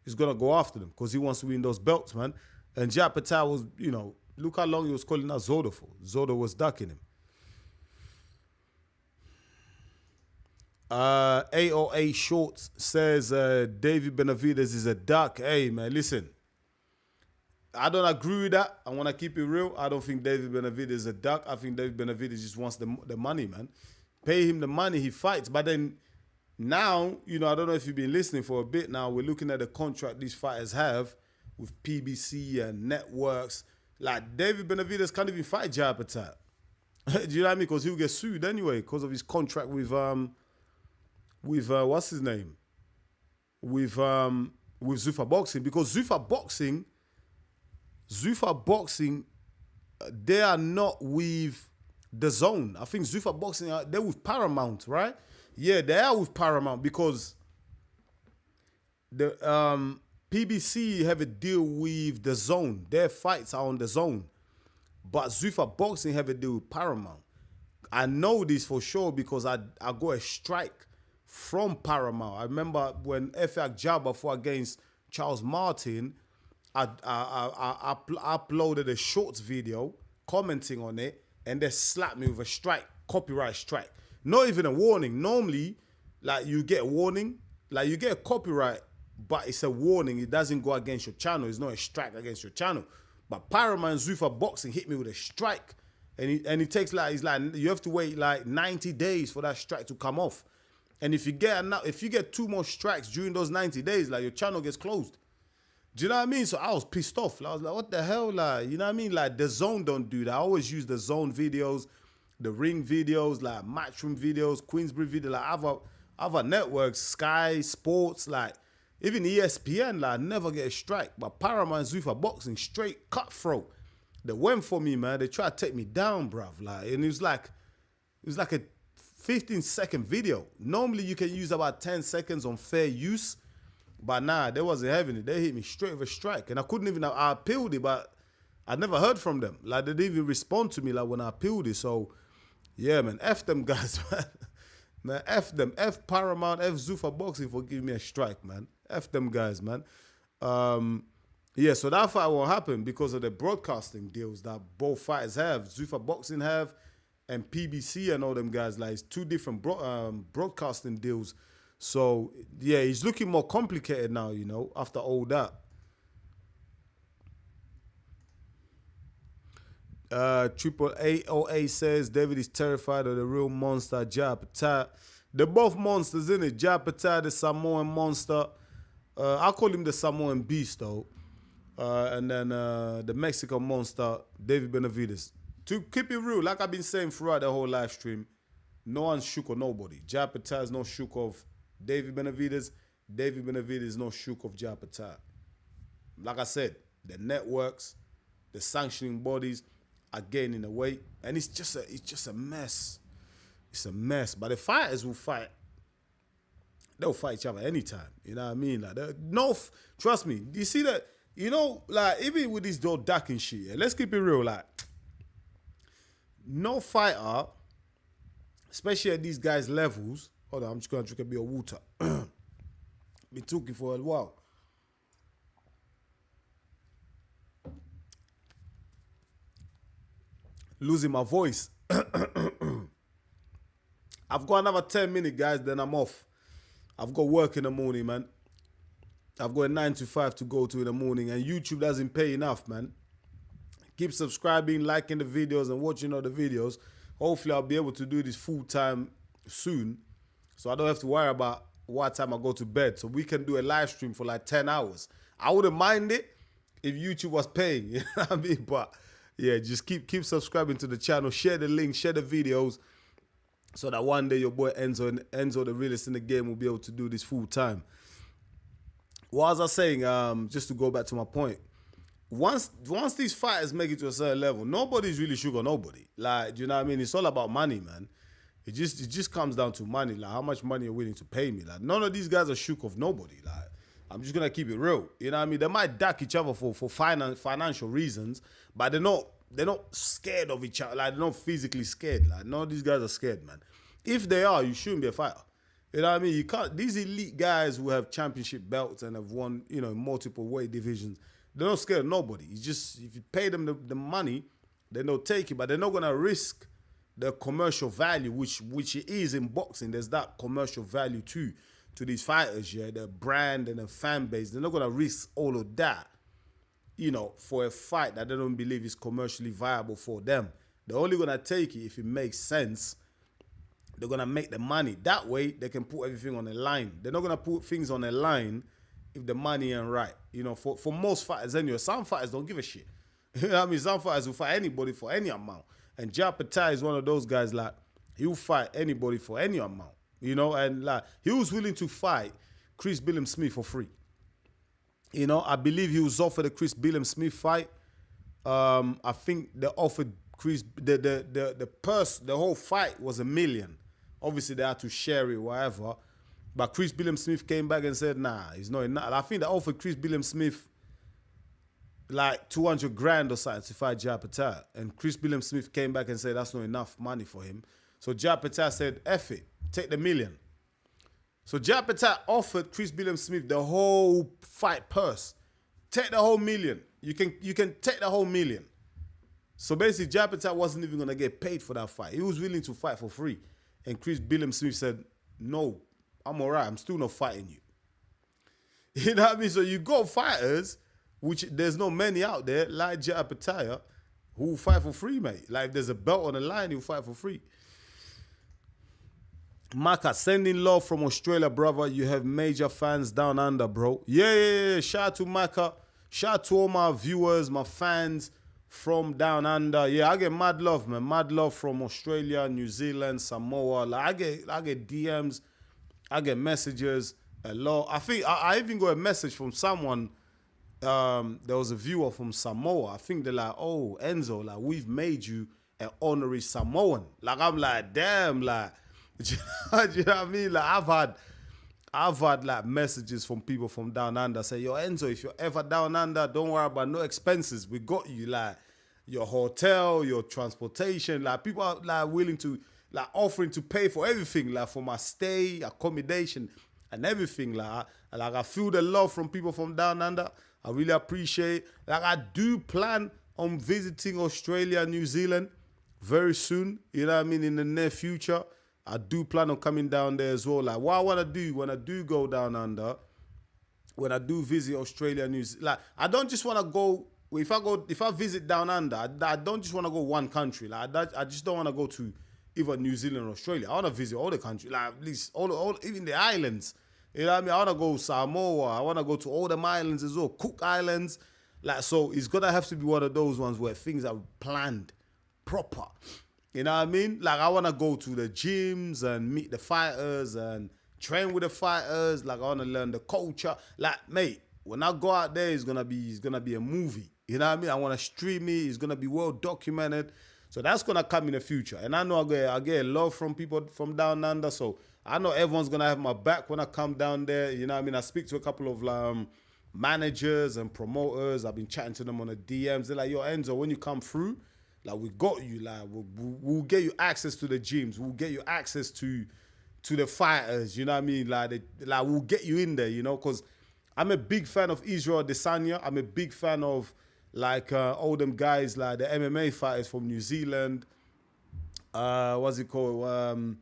is going to go after them because he wants to win those belts, man. And Jai Opetaia was, look how long he was calling out Zodo for. Zodo was ducking him. AOA Shorts says David Benavidez is a duck. Hey, man, listen. I don't agree with that. I want to keep it real. I don't think David Benavidez is a duck. I think David Benavidez just wants the money, man. Pay him the money, he fights. But then now, I don't know if you've been listening for a bit now. We're looking at the contract these fighters have with PBC and networks. Like, David Benavidez can't even fight Jai Opetaia. Do you know what I mean? Because he'll get sued anyway because of his contract with what's his name? With Zuffa Boxing. Because Zuffa Boxing, they are not with The Zone. I think Zuffa Boxing, they're with Paramount, right? Yeah, they are with Paramount because the PBC have a deal with The Zone. Their fights are on The Zone. But Zuffa Boxing have a deal with Paramount. I know this for sure because I got a strike from Paramount. I remember when FX Jabba fought against Charles Martin, I uploaded a shorts video commenting on it, and they slapped me with a strike, copyright strike. Not even a warning. Normally, like, you get a warning, like you get a copyright, but it's a warning. It doesn't go against your channel. It's not a strike against your channel. But Paramount Zuffa Boxing hit me with a strike, and it takes like, it's like you have to wait like 90 days for that strike to come off. And if you get 2 more strikes during those 90 days, like, your channel gets closed. Do you know what I mean? So I was pissed off. Like, I was like, what the hell? Like, you know what I mean? Like, the Zone don't do that. I always use the Zone videos, the Ring videos, like Matchroom videos, Queensbury video, like other networks, Sky Sports, like even ESPN, like, I never get a strike. But Paramount Zuffa Boxing, straight cutthroat. They went for me, man. They tried to take me down, bruv. Like, and it was like a 15-second video. Normally you can use about 10 seconds on fair use. But nah, they wasn't having it. They hit me straight with a strike. And I couldn't even, I appealed it, but I never heard from them. Like, they didn't even respond to me, like, when I appealed it. So, yeah, man, F them guys, man. Man, F them. F Paramount, F Zuffa Boxing for giving me a strike, man. F them guys, man. Yeah, so that fight won't happen because of the broadcasting deals that both fighters have. Zuffa Boxing have, and PBC and all them guys. Like, it's 2 different broadcasting deals. So, yeah, he's looking more complicated now, you know, after all that. Triple AOA says David is terrified of the real monster, Opetaia. They're both monsters, isn't it? Opetaia, the Samoan monster. I call him the Samoan beast, though. And then the Mexican monster, David Benavidez. To keep it real, like I've been saying throughout the whole live stream, no one's shook of nobody. Opetaia is no shook of David Benavidez. David Benavidez is no shook of Opetaia. Like I said, the networks, the sanctioning bodies are getting in the way, and it's just a mess. It's a mess. But the fighters will fight. They'll fight each other anytime. You know what I mean? Like, trust me. You see that? You know, like, even with this Doe Duck and shit, yeah, let's keep it real. Like, no fighter, especially at these guys' levels. Hold on, I'm just gonna drink a bit of water. Been talking for a while. Losing my voice. I've got another 10 minutes, guys, then I'm off. I've got work in the morning, man. I've got a 9 to 5 to go to in the morning, and YouTube doesn't pay enough, man. Keep subscribing, liking the videos, and watching all the videos. Hopefully, I'll be able to do this full-time soon, so I don't have to worry about what time I go to bed. So we can do a live stream for like 10 hours. I wouldn't mind it if YouTube was paying, you know what I mean? But yeah, just keep subscribing to the channel, share the link, share the videos, so that one day your boy Enzo, the realest in the game, will be able to do this full time. What was I saying? Just to go back to my point. Once these fighters make it to a certain level, nobody's really sugar nobody. Like, do you know what I mean? It's all about money, man. It just comes down to money. Like, how much money you're willing to pay me. Like, none of these guys are shook of nobody. Like, I'm just gonna keep it real. You know what I mean? They might duck each other for financial reasons, but they're not scared of each other. Like, they're not physically scared. Like, none of these guys are scared, man. If they are, you shouldn't be a fighter. You know what I mean? You can't. These elite guys who have championship belts and have won, you know, multiple weight divisions, they're not scared of nobody. It's just, if you pay them the money, then they'll take it. But they're not gonna risk the commercial value, which it is in boxing. There's that commercial value too to these fighters, yeah, the brand and the fan base. They're not gonna risk all of that, you know, for a fight that they don't believe is commercially viable for them. They're only gonna take it if it makes sense. They're gonna make the money. That way they can put everything on the line. They're not gonna put things on the line if the money ain't right. You know, for most fighters anyway. Some fighters don't give a shit. You know what I mean? Some fighters will fight anybody for any amount. And Opetaia is one of those guys, like, he'll fight anybody for any amount. You know, and like, he was willing to fight Chris Billam-Smith for free. You know, I believe he was offered a Chris Billam-Smith fight. I think they offered Chris the whole fight was $1 million. Obviously they had to share it, whatever. But Chris Billam-Smith came back and said, nah, he's not enough. I think they offered Chris Billam-Smith like 200 grand or something to fight Jai Opetaia. And Chris Billiam-Smith came back and said that's not enough money for him. So Jai Opetaia said, F it, take the $1 million. So Jai Opetaia offered Chris Billiam-Smith the whole fight purse. Take the whole $1 million. You can take the whole $1 million. So basically, Jai Opetaia wasn't even going to get paid for that fight. He was willing to fight for free. And Chris Billiam-Smith said, no, I'm all right. I'm still not fighting you. You know what I mean? So you got fighters, which there's not many out there, like Jai Opetaia, who will fight for free, mate. Like if there's a belt on the line, he'll fight for free. Maka, sending love from Australia, brother. You have major fans down under, bro. Yeah. Shout out to Maka. Shout out to all my viewers, my fans from down under. Yeah, I get mad love, man. Mad love from Australia, New Zealand, Samoa. Like I get DMs, I get messages a lot. I think I even got a message from someone. There was a viewer from Samoa. I think they're like, oh, Enzo, like we've made you an honorary Samoan. Like I'm like, damn, like, do you know what I mean? Like I've had like messages from people from down under say, yo, Enzo, if you're ever down under, don't worry about no expenses. We got you, like your hotel, your transportation. Like people are like willing to, like offering to pay for everything, like for my stay, accommodation, and everything. Like I feel the love from people from down under. I really appreciate. Like I do plan on visiting Australia, New Zealand very soon. You know what I mean? In the near future. I do plan on coming down there as well. Like what I want to do when I do go down under, when I do visit Australia, New Zealand, like I don't just want to go. If I visit down under, I don't just want to go one country. Like I just don't want to go to either New Zealand or Australia. I want to visit all the countries, like at least all even the islands. You know what I mean? I want to go Samoa. I want to go to all them islands as well, Cook Islands. Like so, it's gonna have to be one of those ones where things are planned proper. You know what I mean? Like, I want to go to the gyms and meet the fighters and train with the fighters. Like, I want to learn the culture. Like, mate, when I go out there, it's gonna be a movie. You know what I mean? I want to stream it. It's going to be well documented. So that's going to come in the future. And I know I get love from people from down under. So I know everyone's going to have my back when I come down there. You know what I mean? I speak to a couple of managers and promoters. I've been chatting to them on the DMs. They're like, yo, Enzo, when you come through, like, we got you. Like, we'll get you access to the gyms. We'll get you access to the fighters. You know what I mean? Like we'll get you in there, you know, because I'm a big fan of Israel Adesanya. I'm a big fan of, like, all them guys, like the MMA fighters from New Zealand. What's it called?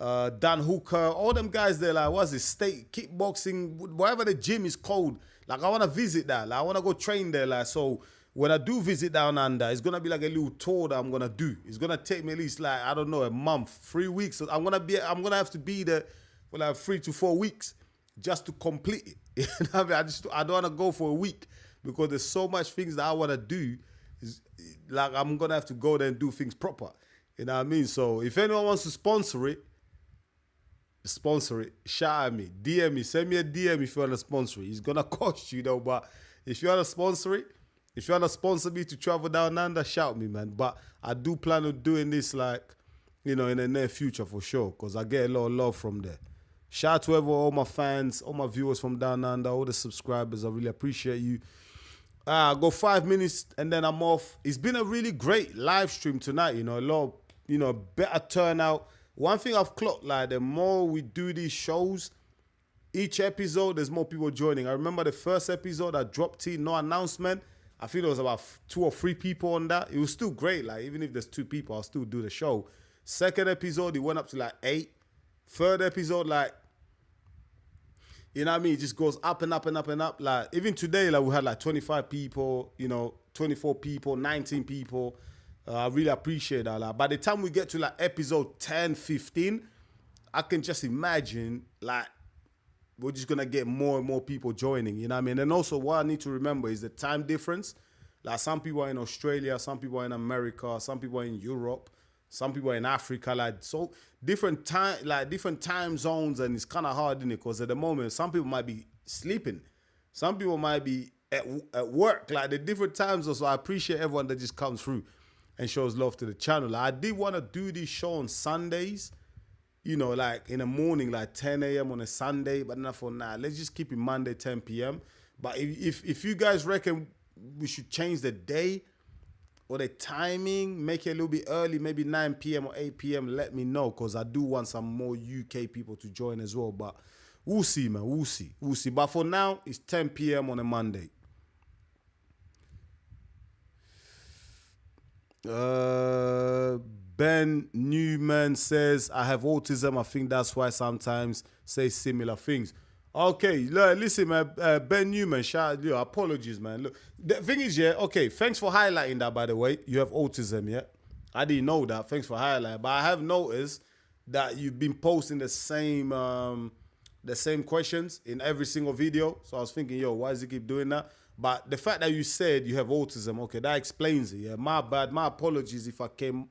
Dan Hooker. All them guys there, like, what's it? State kickboxing, whatever the gym is called. Like, I want to visit that. Like, I want to go train there. Like, so when I do visit down under, it's going to be like a little tour that I'm going to do. It's going to take me at least, like, I don't know, a month, 3 weeks. So I'm going to have to be there for like 3 to 4 weeks just to complete it. You know what I mean? I don't want to go for a week because there's so much things that I want to do. Is like, I'm going to have to go there and do things proper. You know what I mean? So if anyone wants to sponsor it, shout at me, DM me, send me a DM if you want to sponsor it. It's going to cost you though, but if you want to sponsor it, if you want to sponsor me to travel down under, shout me, man. But I do plan on doing this, like, you know, in the near future for sure, because I get a lot of love from there. Shout out to all my fans, all my viewers from down under, all the subscribers. I really appreciate you. I go 5 minutes and then I'm off. It's been a really great live stream tonight, you know, a lot of, you know, better turnout. One thing I've clocked, like, the more we do these shows, each episode, there's more people joining. I remember the first episode I dropped in, no announcement. I think there was about 2 or 3 people on that. It was still great. Like, even if there's 2 people, I'll still do the show. Second episode, it went up to like 8. Third episode, like, you know what I mean? It just goes up and up and up and up. Like, even today, like, we had like 25 people, you know, 24 people, 19 people. I really appreciate that. Like, by the time we get to like episode 10, 15, I can just imagine, like, we're just going to get more and more people joining, you know what I mean? And also what I need to remember is the time difference. Like, some people are in Australia, some people are in America, some people are in Europe, some people are in Africa. Like, so different time zones, and it's kind of hard, isn't it? Because at the moment, some people might be sleeping. Some people might be at work. Like, the different times. So I appreciate everyone that just comes through and shows love to the channel. Like, I did want to do this show on Sundays, you know, like in the morning, like 10 a.m. on a Sunday, but not for now. Let's just keep it Monday, 10 p.m. But if you guys reckon we should change the day or the timing, make it a little bit early, maybe 9 p.m. or 8 p.m., let me know, because I do want some more UK people to join as well. But we'll see, man. We'll see. We'll see. But for now, it's 10 p.m. on a Monday. Ben Newman says, I have autism. I think that's why I sometimes say similar things. Okay, listen, man. Ben Newman, apologies, man. Look, the thing is, yeah, okay, thanks for highlighting that, by the way. You have autism, yeah? I didn't know that. Thanks for highlighting. But I have noticed that you've been posting the same questions in every single video. So I was thinking, yo, why does he keep doing that? But the fact that you said you have autism, okay, that explains it, yeah? My bad. My apologies if I came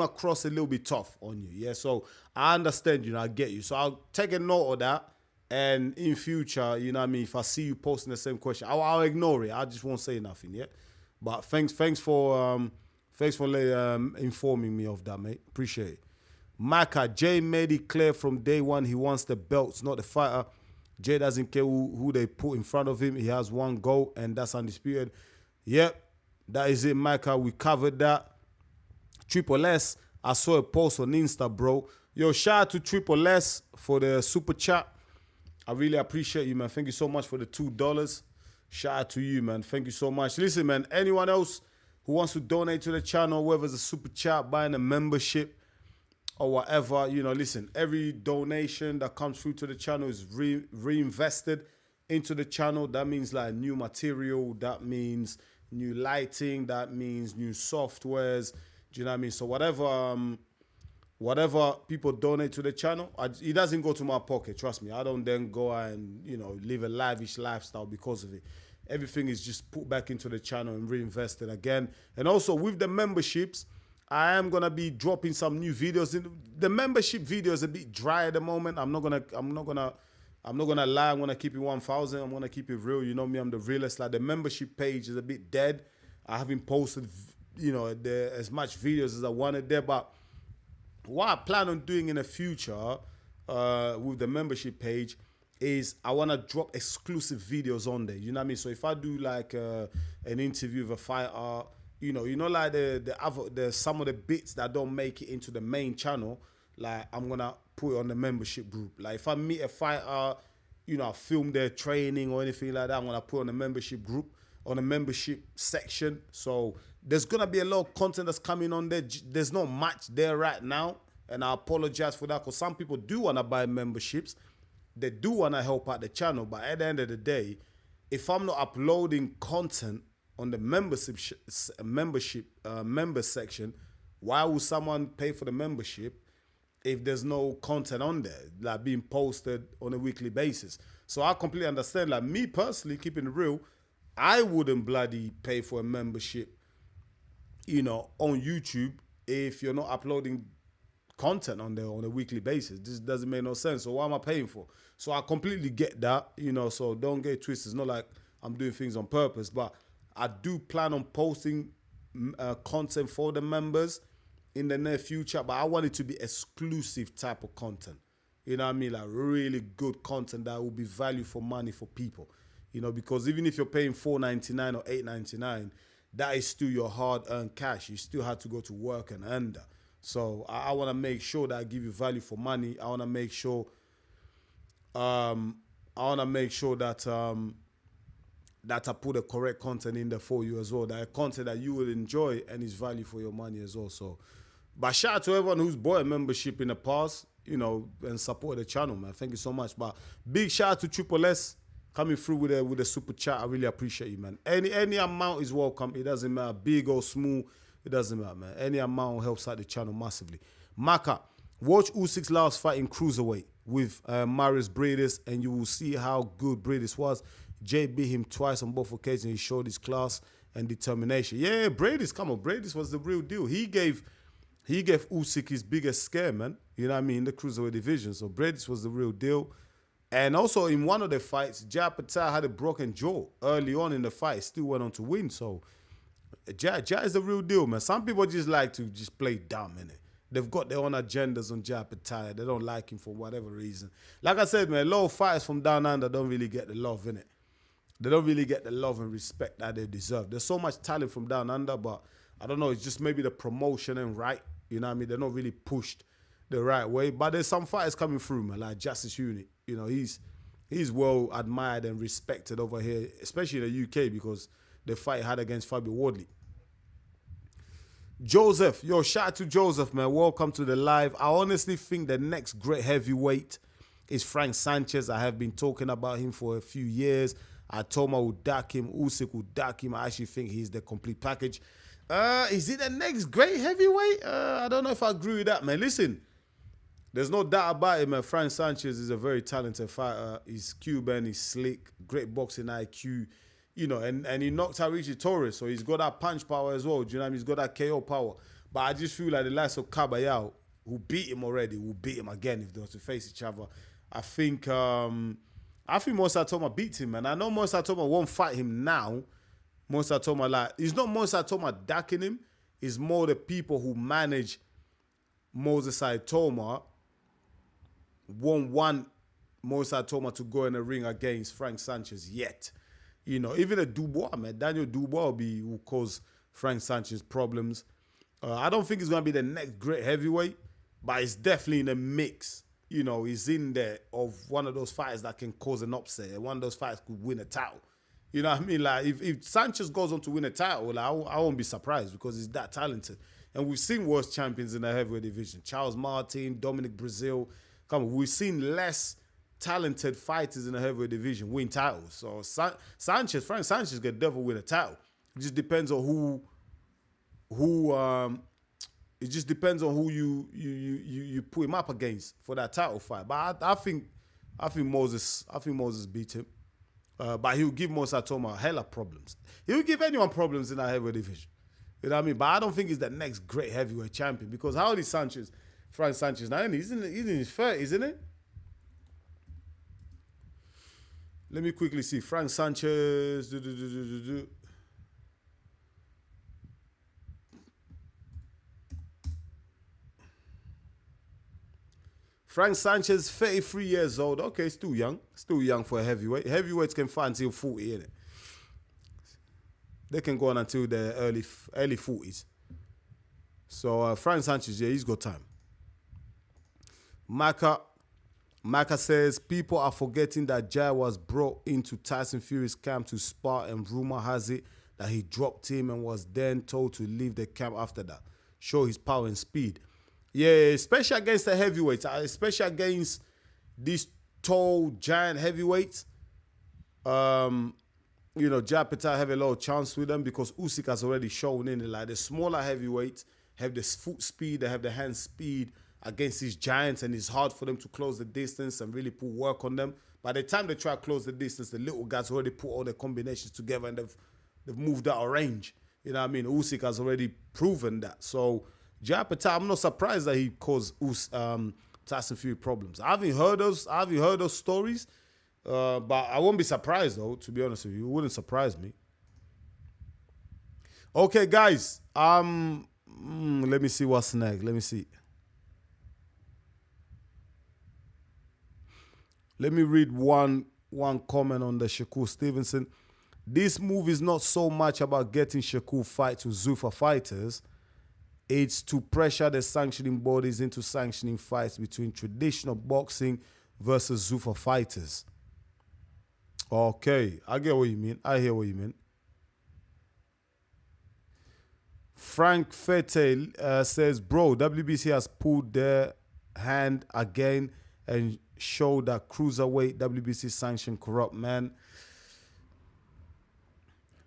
across a little bit tough on you, yeah? So I understand, I get you. So I'll take a note of that. And in future, if I see you posting the same question, I'll ignore it. I just won't say nothing, yeah? But thanks for informing me of that, mate. Appreciate it. Maka, Jay made it clear from day one he wants the belts, not the fighter. Jay doesn't care who they put in front of him. He has one goal, and that's undisputed. Yep, that is it, Maka. We covered that. Triple S, I saw a post on Insta, bro. Yo, shout out to Triple S for the super chat. I really appreciate you, man. Thank you so much for the $2. Shout out to you, man. Thank you so much. Listen, man, anyone else who wants to donate to the channel, whether it's a super chat, buying a membership, or whatever, listen, every donation that comes through to the channel is reinvested into the channel. That means like new material, that means new lighting, that means new softwares. Do you know what I mean? So whatever people donate to the channel, it doesn't go to my pocket, trust me. I don't then go and, live a lavish lifestyle because of it. Everything is just put back into the channel and reinvested again. And also with the memberships, I am gonna be dropping some new videos. The membership video is a bit dry at the moment. I'm not gonna lie. I'm gonna keep it 1,000. I'm gonna keep it real. You know me, I'm the realest. Like the membership page is a bit dead. I haven't posted, as much videos as I wanted there. But what I plan on doing in the future with the membership page is I want to drop exclusive videos on there. You know what I mean? So if I do like an interview with a fighter, like the some of the bits that don't make it into the main channel, like I'm gonna put it on the membership group. Like if I meet a fighter, I film their training or anything like that, I'm gonna put it on the membership group, on the membership section. So there's gonna be a lot of content that's coming on there. There's not much there right now, and I apologize for that, because some people do wanna buy memberships. They do wanna help out the channel, but at the end of the day, if I'm not uploading content on the member section, why would someone pay for the membership if there's no content on there, like being posted on a weekly basis? So I completely understand. Like me personally, keeping it real, I wouldn't bloody pay for a membership, on YouTube if you're not uploading content on there on a weekly basis. This doesn't make no sense. So what am I paying for? So I completely get that, so don't get it twisted. It's not like I'm doing things on purpose, but I do plan on posting content for the members in the near future, but I want it to be exclusive type of content. You know what I mean? Like really good content that will be value for money for people. Because even if you're paying $4.99 or $8.99, that is still your hard-earned cash. You still have to go to work and earn that. So I want to make sure that I give you value for money. I want to make sure that I put the correct content in there for you as well. That content that you will enjoy and is value for your money as well. So, but shout out to everyone who's bought a membership in the past, and support the channel, man. Thank you so much. But big shout out to Triple S coming through with a super chat. I really appreciate you, man. Any amount is welcome. It doesn't matter, big or small. It doesn't matter, man. Any amount helps out the channel massively. Maka, watch Usyk's last fight in cruiserweight with Marius Bradis, and you will see how good Bradis was. Jay beat him twice on both occasions. He showed his class and determination. Yeah, Bradis, come on. Bradis was the real deal. He gave Usyk his biggest scare, man. You know what I mean? In the cruiserweight division. So Bradis was the real deal. And also in one of the fights, Opetaia had a broken jaw early on in the fight. Still went on to win. So Jai is the real deal, man. Some people just like to just play dumb, innit? They've got their own agendas on Opetaia. They don't like him for whatever reason. Like I said, man, a lot of fighters from down under don't really get the love, innit? they don't really get the love and respect that they deserve. There's so much talent from down under, but I don't know, it's just maybe the promotion and right. You know what I mean? They're not really pushed the right way. But there's some fighters coming through, man, like Justice Unit. You know, he's well admired and respected over here, especially in the UK, because the fight he had against Fabio Wardley. Joseph, yo, shout out to Joseph, man. Welcome to the live. I honestly think the next great heavyweight is Frank Sanchez. I have been talking about him for a few years. Atoma will duck him. Usyk will duck him. I actually think he's the complete package. Is he the next great heavyweight? I don't know if I agree with that, man. Listen, there's no doubt about it, man. Frank Sanchez is a very talented fighter. He's Cuban. He's slick. Great boxing IQ. You know, and he knocked out Richie Torres, so he's got that punch power as well. Do you know what I mean? He's got that KO power. But I just feel like the likes of Caballero, who beat him already, will beat him again if they were to face each other. I think Mosa Toma beats him, man. I know Mosa Toma won't fight him now. Mosa Toma, like, it's not Mosa Toma ducking him. It's more the people who manage Moses Toma won't want Mosa Toma to go in the ring against Frank Sanchez yet. You know, even a Dubois, man. Daniel Dubois will cause Frank Sanchez problems. I don't think he's going to be the next great heavyweight, but it's definitely in a mix. You know, he's in there of one of those fighters that can cause an upset. One of those fighters could win a title. You know what I mean? Like, if Sanchez goes on to win a title, like, I won't be surprised because he's that talented. And we've seen worse champions in the heavyweight division. Charles Martin, Dominic Brazil. Come on, we've seen less talented fighters in the heavyweight division win titles. So Frank Sanchez could never win a title. It just depends on it just depends on who you put him up against for that title fight. But I think Moses beat him. But he'll give Mosa Toma hella problems. He'll give anyone problems in that heavyweight division. You know what I mean? But I don't think he's the next great heavyweight champion, because how old is Sanchez? Frank Sanchez now, he's in his 30s, isn't it? Let me quickly see. Frank Sanchez. Frank Sanchez, 33 years old. Okay, still young. Still young for a heavyweight. Heavyweights can fight until 40, innit? They can go on until their early 40s. So Frank Sanchez, yeah, he's got time. Maka says, people are forgetting that Jai was brought into Tyson Fury's camp to spar, and rumor has it that he dropped him and was then told to leave the camp after that. Show his power and speed. Yeah, especially against the heavyweights, especially against these tall, giant heavyweights. You know, Jai Opetaia have a lot of chance with them because Usyk has already shown in it. Like, the smaller heavyweights have the foot speed, they have the hand speed against these giants, and it's hard for them to close the distance and really put work on them. By the time they try to close the distance, the little guys already put all their combinations together and they've moved out of range. You know what I mean? Usyk has already proven that. So Jai Opetaia, I'm not surprised that he caused Tyson Fury problems. I haven't heard those stories, but I won't be surprised though. To be honest with you, it wouldn't surprise me. Okay, guys. Let me see what's next. Let me read one comment on the Shakur Stevenson. This move is not so much about getting Shakur fights with Zuffa fighters. It's to pressure the sanctioning bodies into sanctioning fights between traditional boxing versus Zuffa fighters. Okay, I get what you mean. I hear what you mean. Frank Fete says, bro, WBC has pulled their hand again and showed that cruiserweight WBC sanction corrupt, man.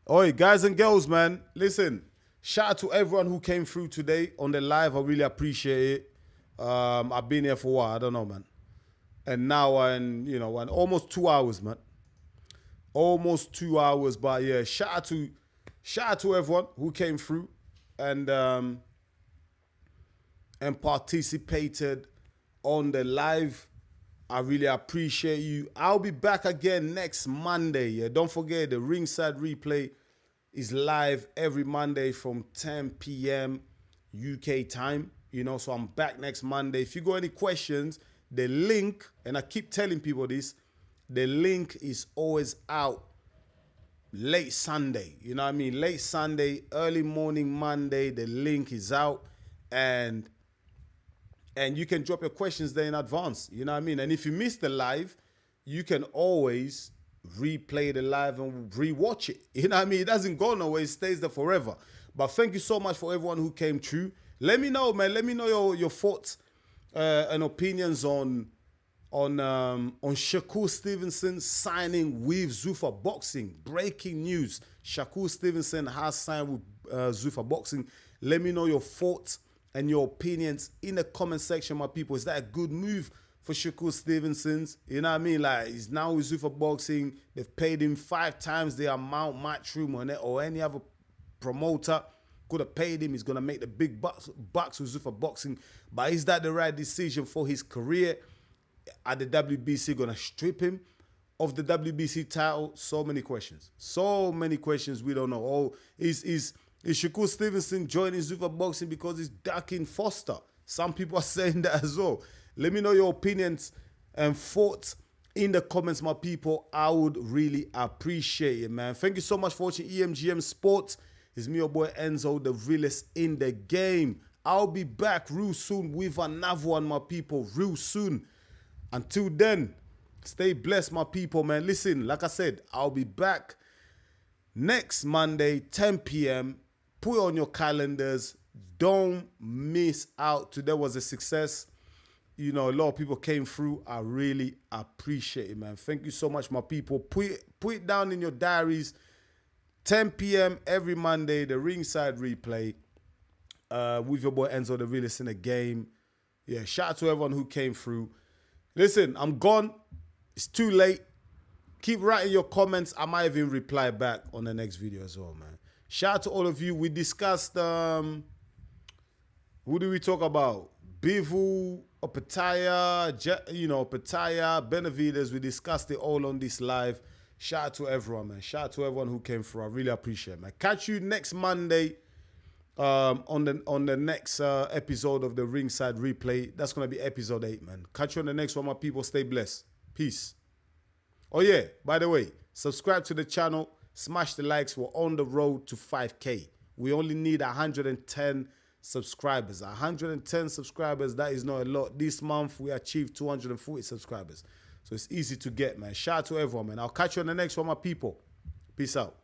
Oi, guys and girls, man, listen. Shout out to everyone who came through today on the live. I really appreciate it. I've been here for a while, I don't know, man. And now, almost 2 hours, man. Almost 2 hours, but yeah, shout out to everyone who came through and participated on the live. I really appreciate you. I'll be back again next Monday. Yeah, don't forget the Ringside replay is live every Monday from 10 p.m. UK time. You know, so I'm back next Monday. If you got any questions, the link, and I keep telling people this, the link is always out late Sunday. You know what I mean? Late Sunday, early morning Monday. The link is out, and you can drop your questions there in advance. You know what I mean? And if you miss the live, you can always replay the live and rewatch it. You know what I mean? It doesn't go nowhere. It stays there forever. But thank you so much for everyone who came through. Let me know, man. Let me know your thoughts and opinions on Shakur Stevenson signing with Zuffa Boxing. Breaking news. Shakur Stevenson has signed with Zuffa Boxing. Let me know your thoughts and your opinions in the comment section, my people. Is that a good move for Shakur Stevenson? You know what I mean? Like, he's now with Zuffa Boxing. They've paid him 5 times the amount Matchroom or any other promoter could have paid him. He's going to make the big bucks with Zuffa Boxing. But is that the right decision for his career? Are the WBC going to strip him of the WBC title? So many questions. So many questions we don't know. Oh, is Shakur Stevenson joining Zuffa Boxing because he's ducking Foster? Some people are saying that as well. Let me know your opinions and thoughts in the comments, my people. I would really appreciate it, man. Thank you so much for watching EMGM Sports. It's me, your boy Enzo, the realest in the game. I'll be back real soon with another one, my people, real soon. Until then, stay blessed, my people, man. Listen, like I said, I'll be back next Monday, 10 p.m. Put it on your calendars. Don't miss out. Today was a success. You know, a lot of people came through. I really appreciate it, man. Thank you so much, my people. Put it down in your diaries. 10 p.m. every Monday, the Ringside replay with your boy Enzo, the realest in the game. Yeah, shout out to everyone who came through. Listen, I'm gone. It's too late. Keep writing your comments. I might even reply back on the next video as well, man. Shout out to all of you. We discussed, who did we talk about? Bivol, Opetaia, Opetaia, Benavidez. We discussed it all on this live. Shout out to everyone, man. Shout out to everyone who came through. I really appreciate it, man. Catch you next Monday on the next episode of the Ringside replay. That's going to be episode 8, man. Catch you on the next one, my people. Stay blessed. Peace. Oh, yeah. By the way, subscribe to the channel. Smash the likes. We're on the road to 5K. We only need 110 subscribers. 110 subscribers. That is not a lot. This month, we achieved 240 subscribers. So it's easy to get, man. Shout out to everyone, man. I'll catch you on the next one, my people. Peace out.